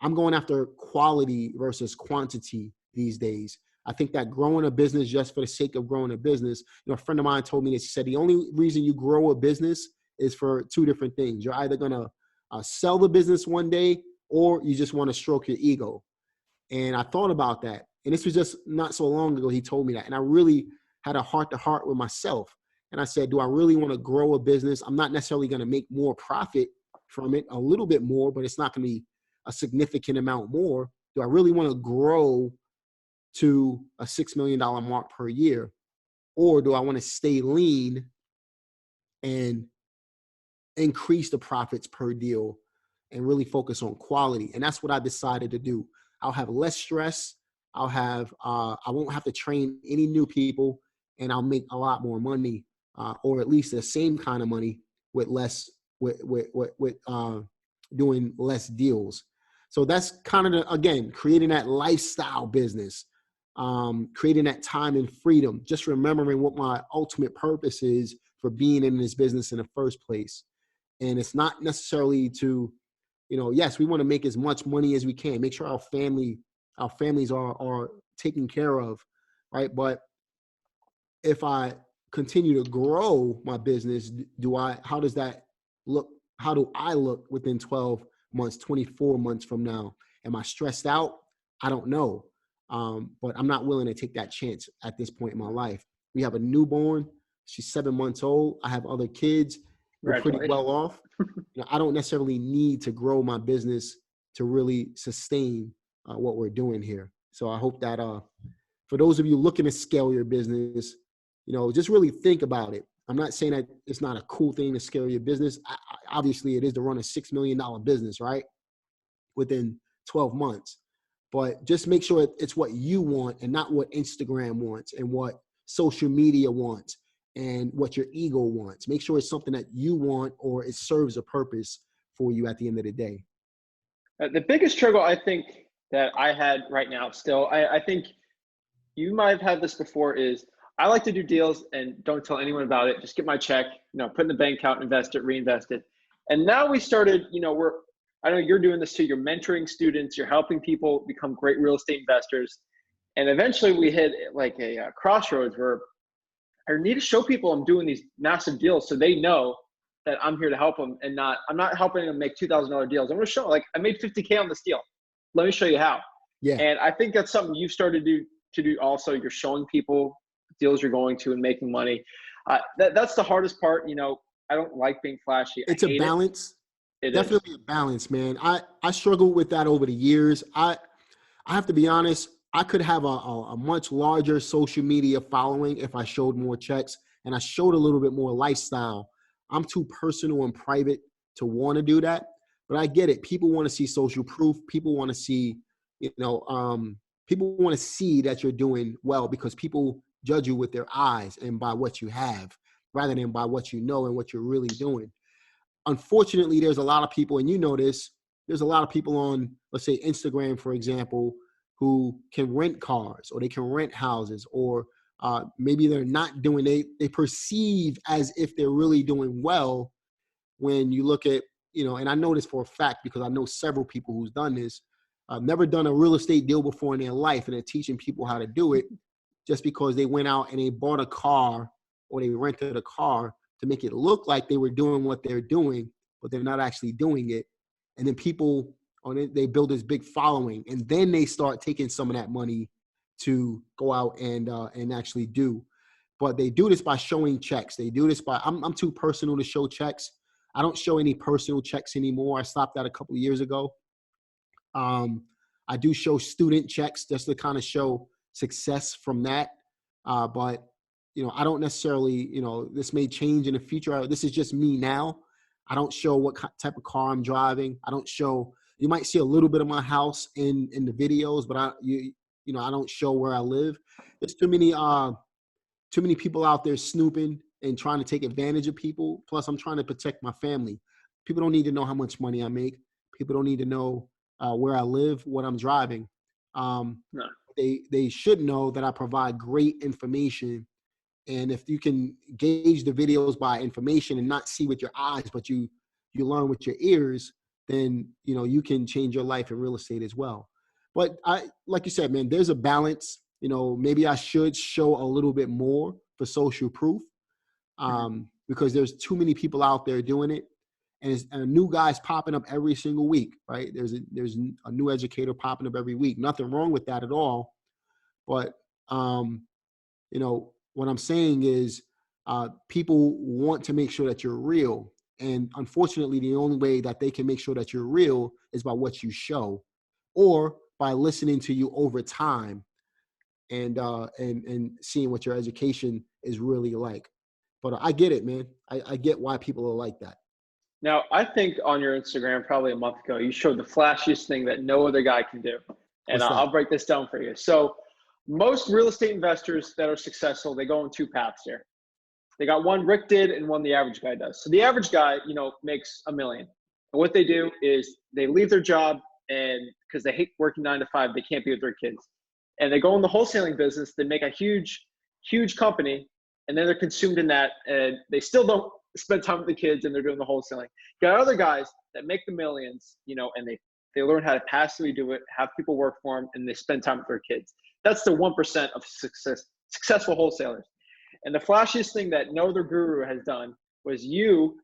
[SPEAKER 2] I'm going after quality versus quantity these days. I think that growing a business just for the sake of growing a business, a friend of mine told me this. He said, the only reason you grow a business is for two different things. You're either going to sell the business one day, or you just want to stroke your ego. And I thought about that. And this was just not so long ago he told me that. And I really had a heart-to-heart with myself. And I said, do I really want to grow a business? I'm not necessarily going to make more profit from it, a little bit more, but it's not going to be a significant amount more. Do I really want to grow to a $6 million mark per year? Or do I want to stay lean and increase the profits per deal and really focus on quality? And that's what I decided to do. I'll have less stress. I won't have to train any new people, and I'll make a lot more money, or at least the same kind of money with doing less deals. So that's kind of, again, creating that lifestyle business, creating that time and freedom, just remembering what my ultimate purpose is for being in this business in the first place. And it's not necessarily to, yes, we want to make as much money as we can, make sure our families are taken care of, right? But if I continue to grow my business, how does that look? How do I look within 12 months, 24 months from now? Am I stressed out? I don't know. But I'm not willing to take that chance at this point in my life. We have a newborn. She's 7 months old. I have other kids. We're pretty well off. I don't necessarily need to grow my business to really sustain what we're doing here. So I hope that for those of you looking to scale your business, just really think about it. I'm not saying that it's not a cool thing to scale your business. Obviously, it is to run a $6 million business, right? Within 12 months. But just make sure it's what you want and not what Instagram wants and what social media wants and what your ego wants. Make sure it's something that you want or it serves a purpose for you at the end of the day.
[SPEAKER 1] The biggest struggle I think that I had right now still, I think you might have had this before, is I like to do deals and don't tell anyone about it. Just get my check, put in the bank account, invest it, reinvest it. And now we started, I know you're doing this too. You're mentoring students. You're helping people become great real estate investors. And eventually we hit like a crossroads where I need to show people I'm doing these massive deals so they know that I'm here to help them, and I'm not helping them make $2,000 deals. I'm going to show them, like, I made $50K on this deal. Let me show you how.
[SPEAKER 2] Yeah.
[SPEAKER 1] And I think that's something you've started to do also. You're showing people deals you're going to and making money. That's the hardest part. I don't like being flashy.
[SPEAKER 2] It's a balance.
[SPEAKER 1] It
[SPEAKER 2] definitely
[SPEAKER 1] is.
[SPEAKER 2] A balance, man. I struggled with that over the years. I have to be honest. I could have a much larger social media following if I showed more checks and I showed a little bit more lifestyle. I'm too personal and private to want to do that, but I get it. People want to see social proof. People want to see, people want to see that you're doing well because people judge you with their eyes and by what you have rather than by what you know and what you're really doing. Unfortunately, there's a lot of people, and there's a lot of people on, let's say, Instagram, for example, who can rent cars or they can rent houses, or maybe they're not doing, they perceive as if they're really doing well when you look at, and I know this for a fact because I know several people who's done this, never done a real estate deal before in their life, and they're teaching people how to do it just because they went out and they bought a car or they rented a car to make it look like they were doing what they're doing, but they're not actually doing it. and then people on it, they build this big following, and then they start taking some of that money to go out and actually do. But they do this by showing checks. They do this by, I'm too personal to show checks. I don't show any personal checks anymore. I stopped that a couple of years ago. I do show student checks just to kind of show success from that. But, I don't necessarily, this may change in the future. This is just me now. I don't show what type of car I'm driving. I don't show, you might see a little bit of my house in the videos, but I don't show where I live. There's too many people out there snooping and trying to take advantage of people. Plus, I'm trying to protect my family. People don't need to know how much money I make. People don't need to know where I live, what I'm driving. No. They should know that I provide great information. And if you can gauge the videos by information and not see with your eyes, but you learn with your ears, then you can change your life in real estate as well. But like you said, man, there's a balance. Maybe I should show a little bit more for social proof, because there's too many people out there doing it, and new guys popping up every single week, right? There's a new educator popping up every week. Nothing wrong with that at all. But, what I'm saying is people want to make sure that you're real. And unfortunately, the only way that they can make sure that you're real is by what you show, or by listening to you over time and seeing what your education is really like. But I get it, man. I get why people are like that.
[SPEAKER 1] Now, I think on your Instagram probably a month ago, you showed the flashiest thing that no other guy can do. And I'll break this down for you. So most real estate investors that are successful, they go on two paths here. They got one Rick did and one the average guy does. So the average guy, makes $1 million. And what they do is they leave their job, and because they hate working 9 to 5, they can't be with their kids. And they go in the wholesaling business, they make a huge, huge company, and then they're consumed in that, and they still don't spend time with the kids, and they're doing the wholesaling. You got other guys that make the millions, and they learn how to passively do it, have people work for them, and they spend time with their kids. That's the 1% of successful wholesalers. And the flashiest thing that no other guru has done was you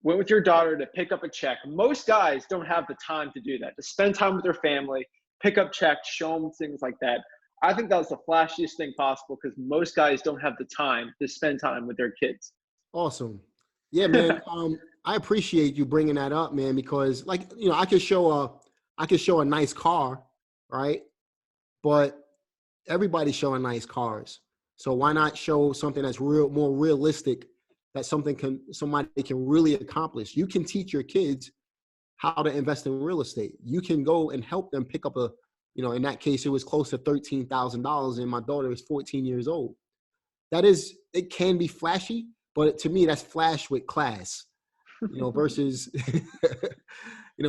[SPEAKER 1] went with your daughter to pick up a check. Most guys don't have the time to do that, to spend time with their family, pick up checks, show them things like that. I think that was the flashiest thing possible, because most guys don't have the time to spend time with their kids.
[SPEAKER 2] Awesome. Yeah, man. I appreciate you bringing that up, man, because I could show a nice car, right? But everybody's showing nice cars. So why not show something that's more realistic, that somebody can really accomplish? You can teach your kids how to invest in real estate. You can go and help them pick up in that case, it was close to $13,000, and my daughter is 14 years old. It can be flashy, but to me, that's flash with class, versus,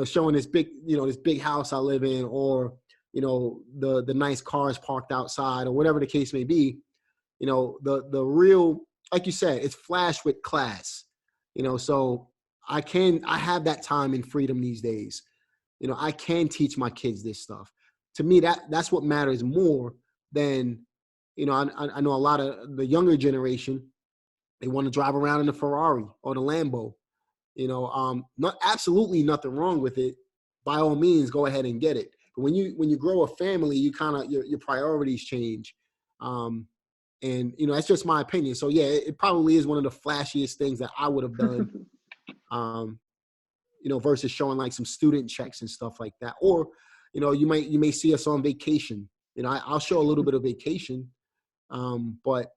[SPEAKER 2] showing this big house I live in, or, the nice cars parked outside, or whatever the case may be. The real, like you said, it's flash with class, so I have that time and freedom these days. I can teach my kids this stuff. To me, that's what matters more than, I know a lot of the younger generation, they want to drive around in the Ferrari or the Lambo, absolutely nothing wrong with it. By all means, go ahead and get it. But when you grow a family, you kind of, your priorities change. And, that's just my opinion. So yeah, it probably is one of the flashiest things that I would have done, versus showing like some student checks and stuff like that. Or, you may see us on vacation. I'll show a little bit of vacation. But,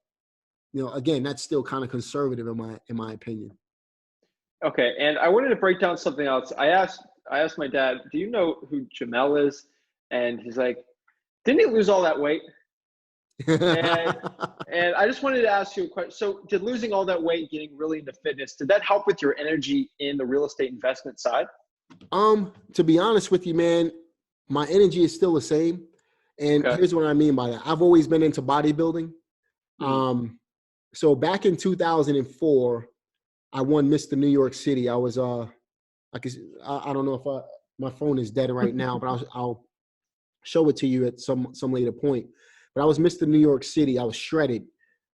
[SPEAKER 2] again, that's still kind of conservative in my opinion.
[SPEAKER 1] Okay. And I wanted to break down something else. I asked my dad, do you know who Jamel is? And he's like, didn't he lose all that weight? and I just wanted to ask you a question. So did losing all that weight, getting really into fitness, did that help with your energy in the real estate investment side?
[SPEAKER 2] To be honest with you, man, my energy is still the same. And Here's what I mean by that. I've always been into bodybuilding. So back in 2004, I won Mr. New York City. I was, I don't know if my phone is dead right now, but I'll show it to you at some later point. But I was Mr. New York City. I was shredded,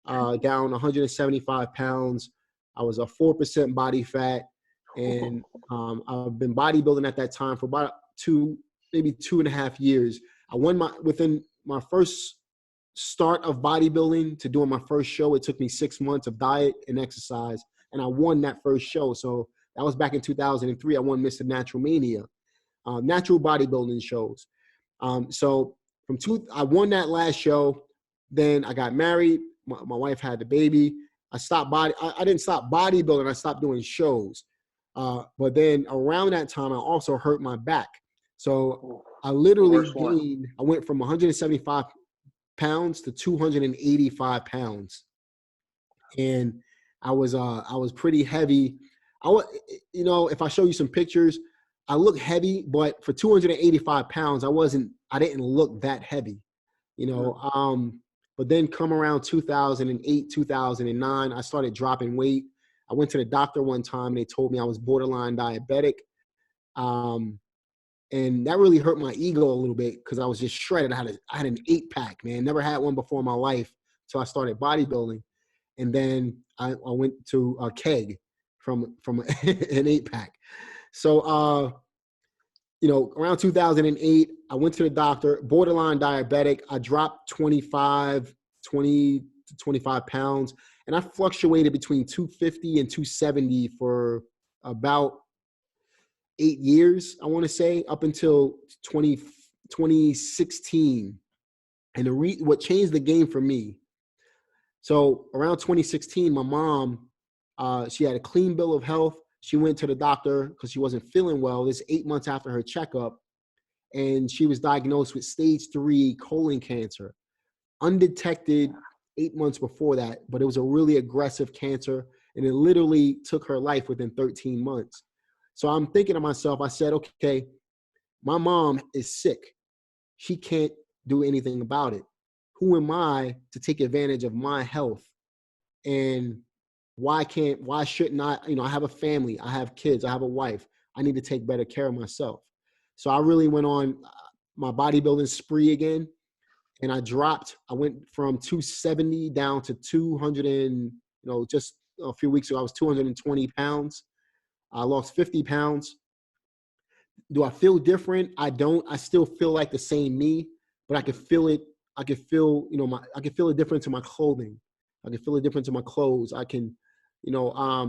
[SPEAKER 2] down 175 pounds. I was a 4% body fat. And I've been bodybuilding at that time for about maybe 2.5 years. I won within my first start of bodybuilding to doing my first show. It took me 6 months of diet and exercise, and I won that first show. So that was back in 2003. I won Mr. Natural Mania, natural bodybuilding shows. So I won that last show. Then I got married. My wife had the baby. I didn't stop bodybuilding. I stopped doing shows. But then around that time, I also hurt my back. So I literally gained. I went from 175 pounds to 285 pounds, and I was pretty heavy. If I show you some pictures, I look heavy, but for 285 pounds, I didn't look that heavy, but then come around 2008, 2009, I started dropping weight. I went to the doctor one time and they told me I was borderline diabetic. And that really hurt my ego a little bit because I was just shredded. I had an 8-pack, man. Never had one before in my life until I started bodybuilding. And then I went to a keg from an 8-pack. So, around 2008, I went to the doctor, borderline diabetic. I dropped 20 to 25 pounds, and I fluctuated between 250 and 270 for about 8 years, I want to say, up until 2016. And what changed the game for me, so around 2016, my mom, she had a clean bill of health. She went to the doctor because she wasn't feeling well. This 8 months after her checkup, and she was diagnosed with stage 3 colon cancer, undetected 8 months before that, but it was a really aggressive cancer, and it literally took her life within 13 months. So I'm thinking to myself, I said, okay, my mom is sick. She can't do anything about it. Who am I to take advantage of my health? And why shouldn't I, I have a family, I have kids, I have a wife. I need to take better care of myself. So I really went on my bodybuilding spree again. And I went from 270 down to 200 and, just a few weeks ago, I was 220 pounds. I lost 50 pounds. Do I feel different? I don't. I still feel like the same me, but I can feel it. I can feel, I can feel a difference in my clothing. I can feel a difference in my clothes. I can, I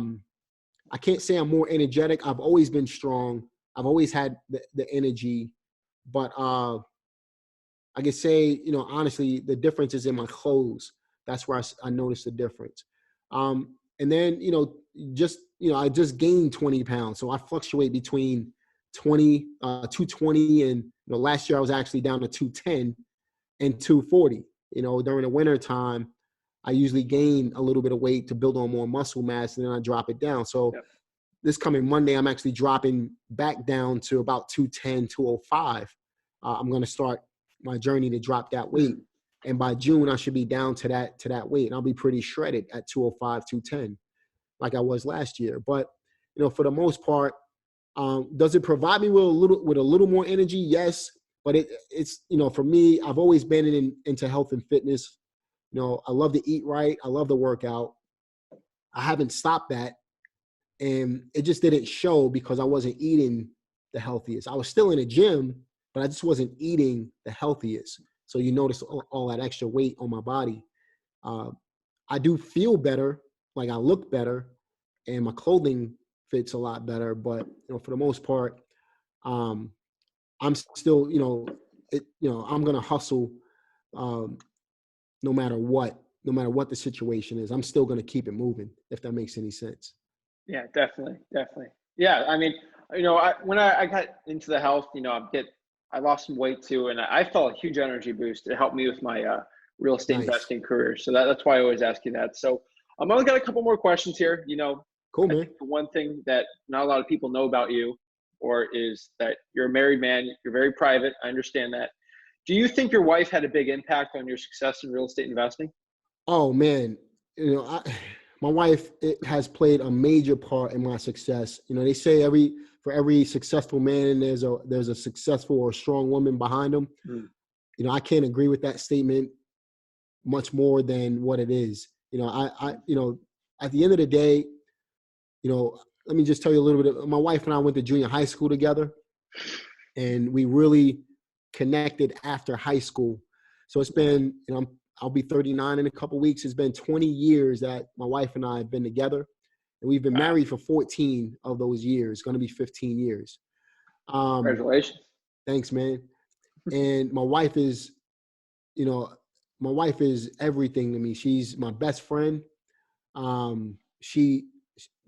[SPEAKER 2] can't say I'm more energetic. I've always been strong. I've always had the energy, but I can say, honestly, the difference is in my clothes. That's where I noticed the difference. And then, I just gained 20 pounds. So I fluctuate between 220 and, last year I was actually down to 210 and 240. During the winter time, I usually gain a little bit of weight to build on more muscle mass, and then I drop it down. So This coming Monday, I'm actually dropping back down to about 210, 205. I'm going to start my journey to drop that weight. And by June, I should be down to that weight. And I'll be pretty shredded at 205, 210, like I was last year. But, for the most part, does it provide me with a little more energy? Yes. But it's, for me, I've always been into health and fitness. I love to eat right. I love to work out. I haven't stopped that. And it just didn't show because I wasn't eating the healthiest. I was still in a gym, but I just wasn't eating the healthiest. So you notice all that extra weight on my body. I do feel better, like I look better, and my clothing fits a lot better. But for the most part, I'm still, I'm gonna hustle no matter what the situation is. I'm still gonna keep it moving, if that makes any sense.
[SPEAKER 1] Yeah, definitely. Yeah, I mean, when I got into the health, I lost some weight too, and I felt a huge energy boost. It helped me with my real estate investing career. So that's why I always ask you that. So I'm only got a couple more questions here.
[SPEAKER 2] Cool, man.
[SPEAKER 1] The one thing that not a lot of people know about you, is that you're a married man. You're very private. I understand that. Do you think your wife had a big impact on your success in real estate investing?
[SPEAKER 2] Oh man, my wife has played a major part in my success. They say for every successful man, there's a successful or strong woman behind him. I can't agree with that statement much more than what it is. At the end of the day, let me just tell you a little bit. My wife and I went to junior high school together, and we really connected after high school. So it's been, I'll be 39 in a couple of weeks. It's been 20 years that my wife and I have been together, and we've been married for 14 of those years. Going to be 15 years.
[SPEAKER 1] Congratulations.
[SPEAKER 2] Thanks, man. And my wife is, my wife is everything to me. She's my best friend. She,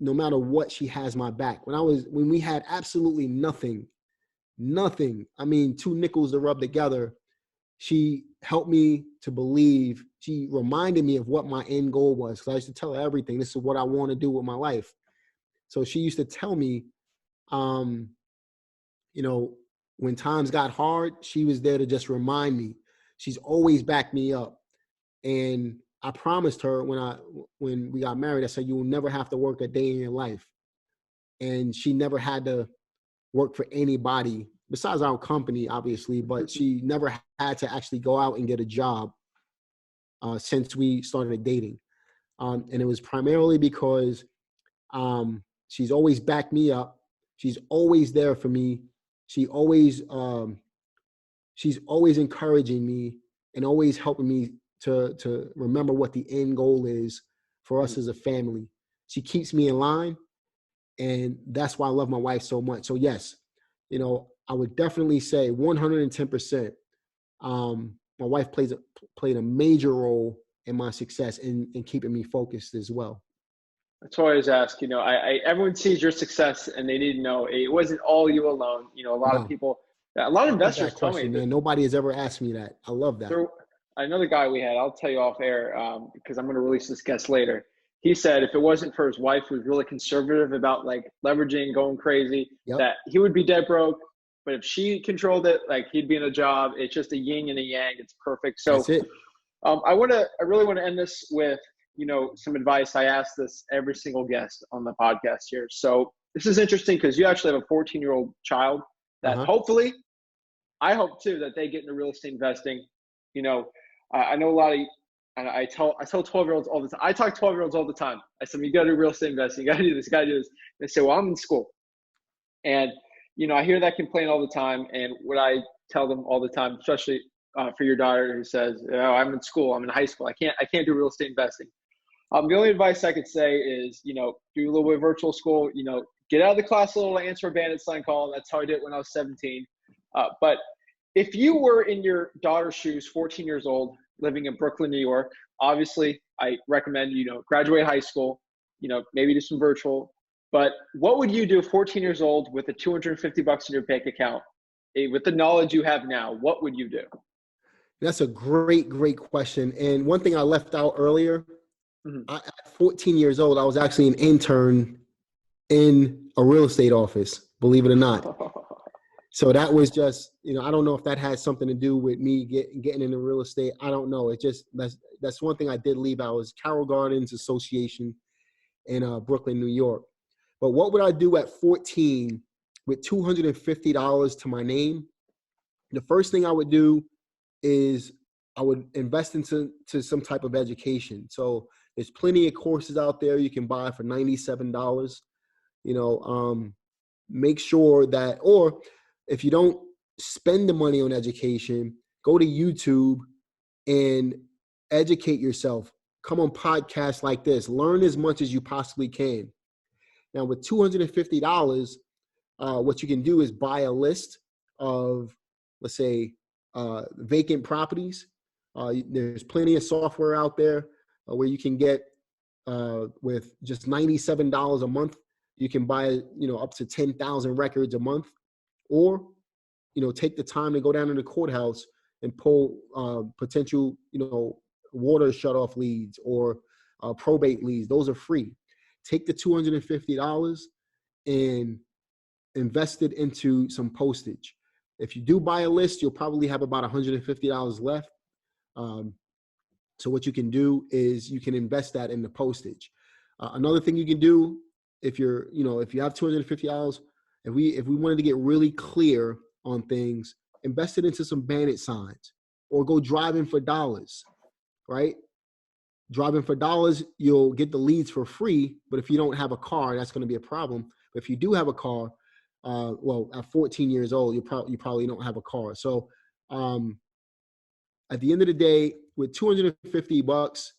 [SPEAKER 2] no matter what, she has my back. When we had absolutely nothing, I mean, two nickels to rub together, she helped me to believe. She reminded me of what my end goal was. Because I used to tell her everything. This is what I want to do with my life. So she used to tell me, when times got hard, she was there to just remind me. She's always backed me up. And I promised her when we got married, I said, you will never have to work a day in your life. And she never had to work for anybody besides our company, obviously, but she never had to actually go out and get a job since we started dating. And it was primarily because she's always backed me up. She's always there for me. She's always encouraging me and always helping me to remember what the end goal is for us as a family. She keeps me in line, and that's why I love my wife so much. So yes, I would definitely say 110%. My wife played a major role in my success and keeping me focused as well.
[SPEAKER 1] That's why I always ask, everyone sees your success and they need to know it wasn't all you alone. A lot of people, a lot of investors tell me,
[SPEAKER 2] man. Nobody has ever asked me that. I love that.
[SPEAKER 1] Another guy we had, I'll tell you off air because I'm going to release this guest later. He said if it wasn't for his wife, who was really conservative about like leveraging, going crazy, that he would be dead broke. But if she controlled it, like he'd be in a job. It's just a yin and a yang. It's perfect. So
[SPEAKER 2] that's it.
[SPEAKER 1] I really want to end this with, some advice. I ask this every single guest on the podcast here. So this is interesting because you actually have a 14-year-old child that hopefully, I hope too, that they get into real estate investing. I know a lot of, and I tell 12-year-olds all the time. I talk 12-year-olds all the time. I said, you got to do real estate investing. You got to do this. You got to do this. They say, well, I'm in school. And, I hear that complaint all the time. And what I tell them all the time, especially for your daughter who says, I'm in school, I'm in high school. I can't do real estate investing. The only advice I could say is, do a little bit of virtual school, get out of the class a little, answer a bandit sign call. That's how I did it when I was 17. But if you were in your daughter's shoes, 14 years old, living in Brooklyn, New York, obviously I recommend, graduate high school, maybe do some virtual. But what would you do 14 years old with the $250 in your bank account? With the knowledge you have now, what would you do?
[SPEAKER 2] That's a great question. And one thing I left out earlier, at 14 years old, I was actually an intern in a real estate office, believe it or not. So that was just, I don't know if that had something to do with me getting into real estate. I don't know. It just, that's one thing I did leave out was Carroll Gardens Association in Brooklyn, New York. But what would I do at 14 with $250 to my name? The first thing I would do is I would invest into some type of education. So there's plenty of courses out there you can buy for $97. Make sure that, or if you don't spend the money on education, go to YouTube and educate yourself. Come on podcasts like this. Learn as much as you possibly can. Now with $250, what you can do is buy a list of, let's say, vacant properties. There's plenty of software out there where you can get with just $97 a month, you can buy, up to 10,000 records a month, or, take the time to go down to the courthouse and pull potential, water shutoff leads or probate leads. Those are free. Take the $250 and invest it into some postage. If you do buy a list, you'll probably have about $150 left. So what you can do is you can invest that in the postage. Another thing you can do if you have $250, if we wanted to get really clear on things, invest it into some bandit signs or go driving for dollars, right? Driving for dollars, you'll get the leads for free, but if you don't have a car, that's going to be a problem. But if you do have a car, well, at 14 years old, you probably don't have a car. So at the end of the day, with $250,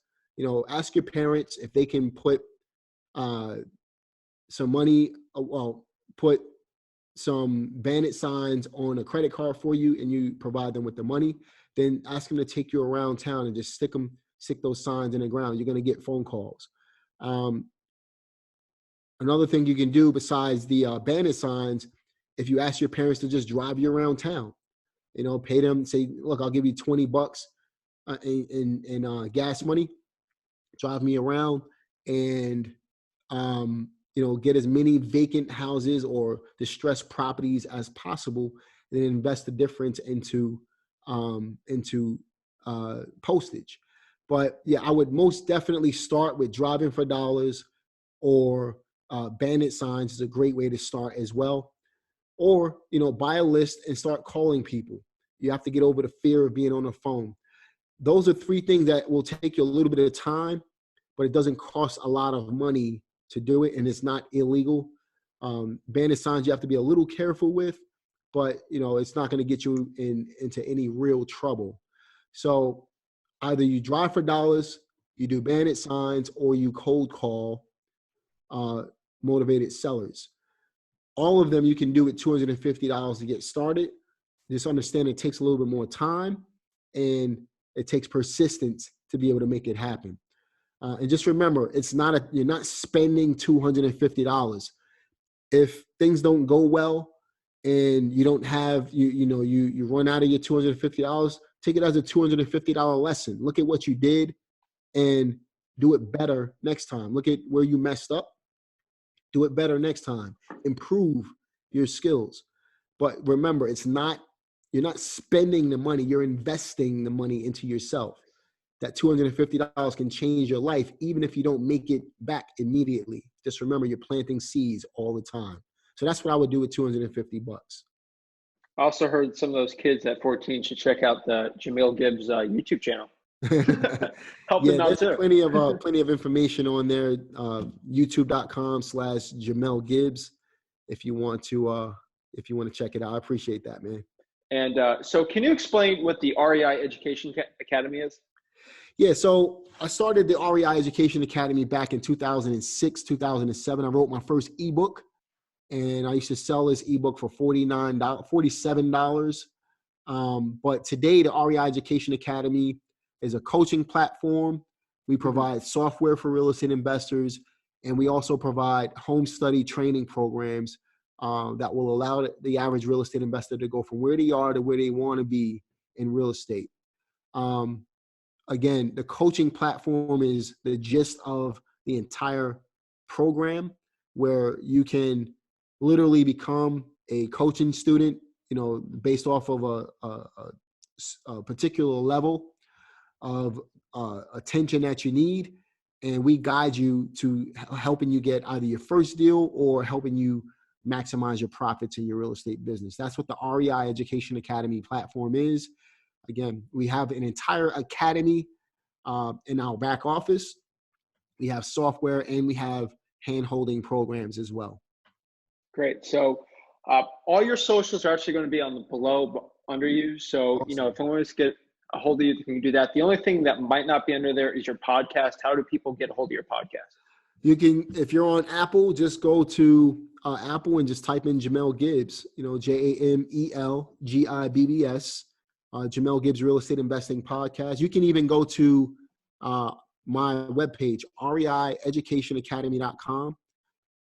[SPEAKER 2] ask your parents if they can put some money, put some bandit signs on a credit card for you, and you provide them with the money. Then ask them to take you around town and just stick those signs in the ground. You're going to get phone calls. Another thing you can do besides the bandit signs, if you ask your parents to just drive you around town, pay them, say, look, I'll give you $20 in gas money, drive me around, and get as many vacant houses or distressed properties as possible, and then invest the difference into postage. But yeah, I would most definitely start with driving for dollars, or bandit signs is a great way to start as well. Or, buy a list and start calling people. You have to get over the fear of being on the phone. Those are 3 things that will take you a little bit of time, but it doesn't cost a lot of money to do it, and it's not illegal. Bandit signs you have to be a little careful with, but it's not going to get you into any real trouble. So either you drive for dollars, you do bandit signs, or you cold call motivated sellers. All of them you can do with $250 to get started. Just understand it takes a little bit more time, and it takes persistence to be able to make it happen. And just remember, you're not spending $250. If things don't go well and you don't have, you run out of your $250, take it as a $250 lesson. Look at what you did and do it better next time. Look at where you messed up. Do it better next time. Improve your skills. But remember, you're not spending the money, you're investing the money into yourself. That $250 can change your life, even if you don't make it back immediately. Just remember, you're planting seeds all the time. So that's what I would do with $250.
[SPEAKER 1] I also heard some of those kids at 14 should check out the Jamel Gibbs YouTube channel. Help them out too.
[SPEAKER 2] Plenty of information on there. YouTube.com/Jamel Gibbs. If you want to check it out, I appreciate that, man.
[SPEAKER 1] And so, can you explain what the REI Education Academy is?
[SPEAKER 2] Yeah, so I started the REI Education Academy back in 2006, 2007. I wrote my first ebook, and I used to sell this ebook for $47. But today, the REI Education Academy is a coaching platform. We provide software for real estate investors, and we also provide home study training programs that will allow the average real estate investor to go from where they are to where they want to be in real estate. Again, the coaching platform is the gist of the entire program, where you can literally become a coaching student, based off of a particular level of attention that you need. And we guide you to helping you get either your first deal or helping you maximize your profits in your real estate business. That's what the REI Education Academy platform is. Again, we have an entire academy in our back office. We have software, and we have hand-holding programs as well.
[SPEAKER 1] Great. So all your socials are actually going to be on the below under you. So,
[SPEAKER 2] Awesome.
[SPEAKER 1] If I want to get a hold of you, you can do that. The only thing that might not be under there is your podcast. How do people get a hold of your podcast?
[SPEAKER 2] You can, if you're on Apple, just go to Apple and just type in Jamel Gibbs, JAMEL GIBBS, Jamel Gibbs Real Estate Investing Podcast. You can even go to my webpage, reieducationacademy.com.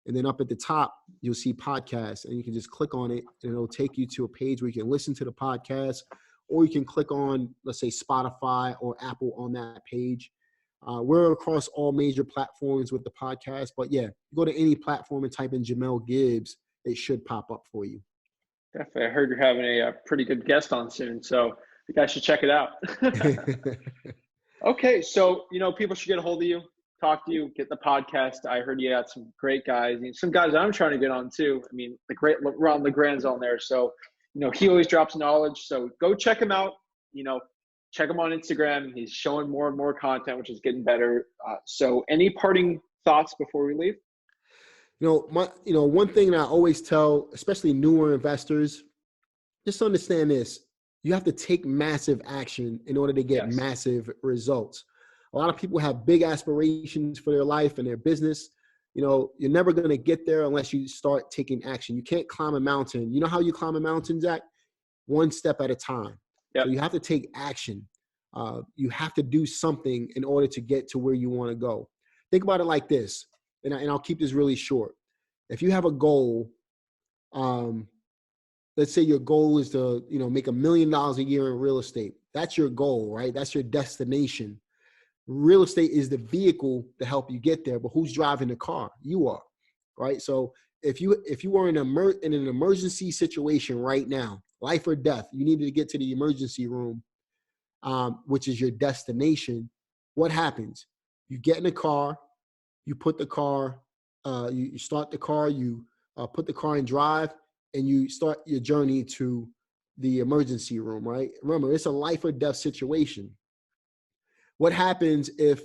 [SPEAKER 2] And then up at the top, you'll see podcasts, and you can just click on it, and it'll take you to a page where you can listen to the podcast, or you can click on, let's say, Spotify or Apple on that page. We're across all major platforms with the podcast, but yeah, go to any platform and type in Jamel Gibbs. It should pop up for you.
[SPEAKER 1] Definitely. I heard you're having a pretty good guest on soon, so you guys should check it out. Okay, so, people should get a hold of you, talk to you, get the podcast. I heard you had some great guys, some guys I'm trying to get on too. I mean, the great Ron LeGrand's on there. So, he always drops knowledge. So go check him out. check him on Instagram. He's showing more and more content, which is getting better. So any parting thoughts before we leave?
[SPEAKER 2] One thing that I always tell, especially newer investors, just understand this. You have to take massive action in order to get massive results. A lot of people have big aspirations for their life and their business. You're never going to get there unless you start taking action. You can't climb a mountain. You know how you climb a mountain, Zach? One step at a time. Yep. So you have to take action. You have to do something in order to get to where you want to go. Think about it like this, and I'll keep this really short. If you have a goal, let's say your goal is to, make $1 million a year in real estate. That's your goal, right? That's your destination. Real estate is the vehicle to help you get there, but who's driving the car? You are, right? So if you are in an emergency situation right now, life or death, you needed to get to the emergency room, which is your destination. What happens? You get in the car, you put the car, you start the car, you put the car in drive, and you start your journey to the emergency room, right? Remember, it's a life or death situation. What happens if,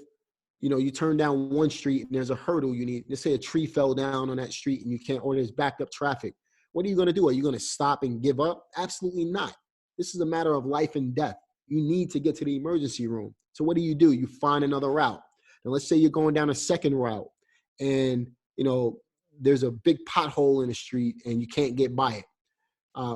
[SPEAKER 2] you turn down one street and there's a hurdle you need? Let's say a tree fell down on that street and you can't, or there's backed up traffic. What are you going to do? Are you going to stop and give up? Absolutely not. This is a matter of life and death. You need to get to the emergency room. So what do? You find another route. Now, let's say you're going down a second route and, there's a big pothole in the street and you can't get by it.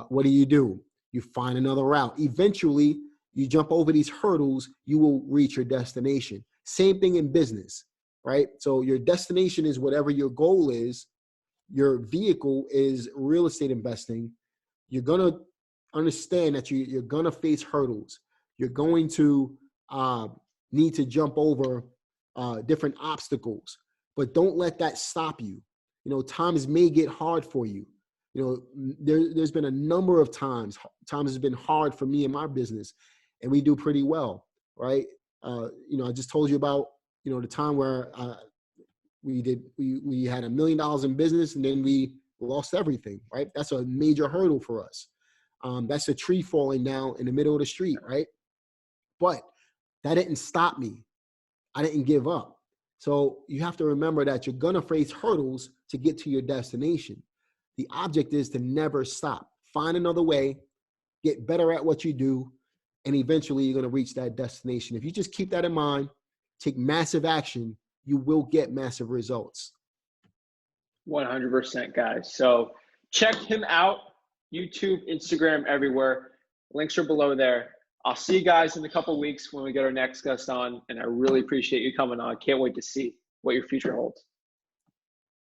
[SPEAKER 2] What do? You find another route. Eventually, you jump over these hurdles, you will reach your destination. Same thing in business, right? So your destination is whatever your goal is. Your vehicle is real estate investing. You're going to understand that you're going to face hurdles. You're going to need to jump over different obstacles, but don't let that stop you. Times may get hard for you. There's been a number of times has been hard for me in my business, and we do pretty well, right? I just told you about, the time where we had $1 million in business and then we lost everything, right? That's a major hurdle for us. That's a tree falling down in the middle of the street, right? But that didn't stop me. I didn't give up. So you have to remember that you're going to face hurdles to get to your destination. The object is to never stop. Find another way, get better at what you do, and eventually you're going to reach that destination. If you just keep that in mind, take massive action, you will get massive results.
[SPEAKER 1] 100%, guys. So check him out, YouTube, Instagram, everywhere. Links are below there. I'll see you guys in a couple of weeks when we get our next guest on, and I really appreciate you coming on. Can't wait to see what your future holds.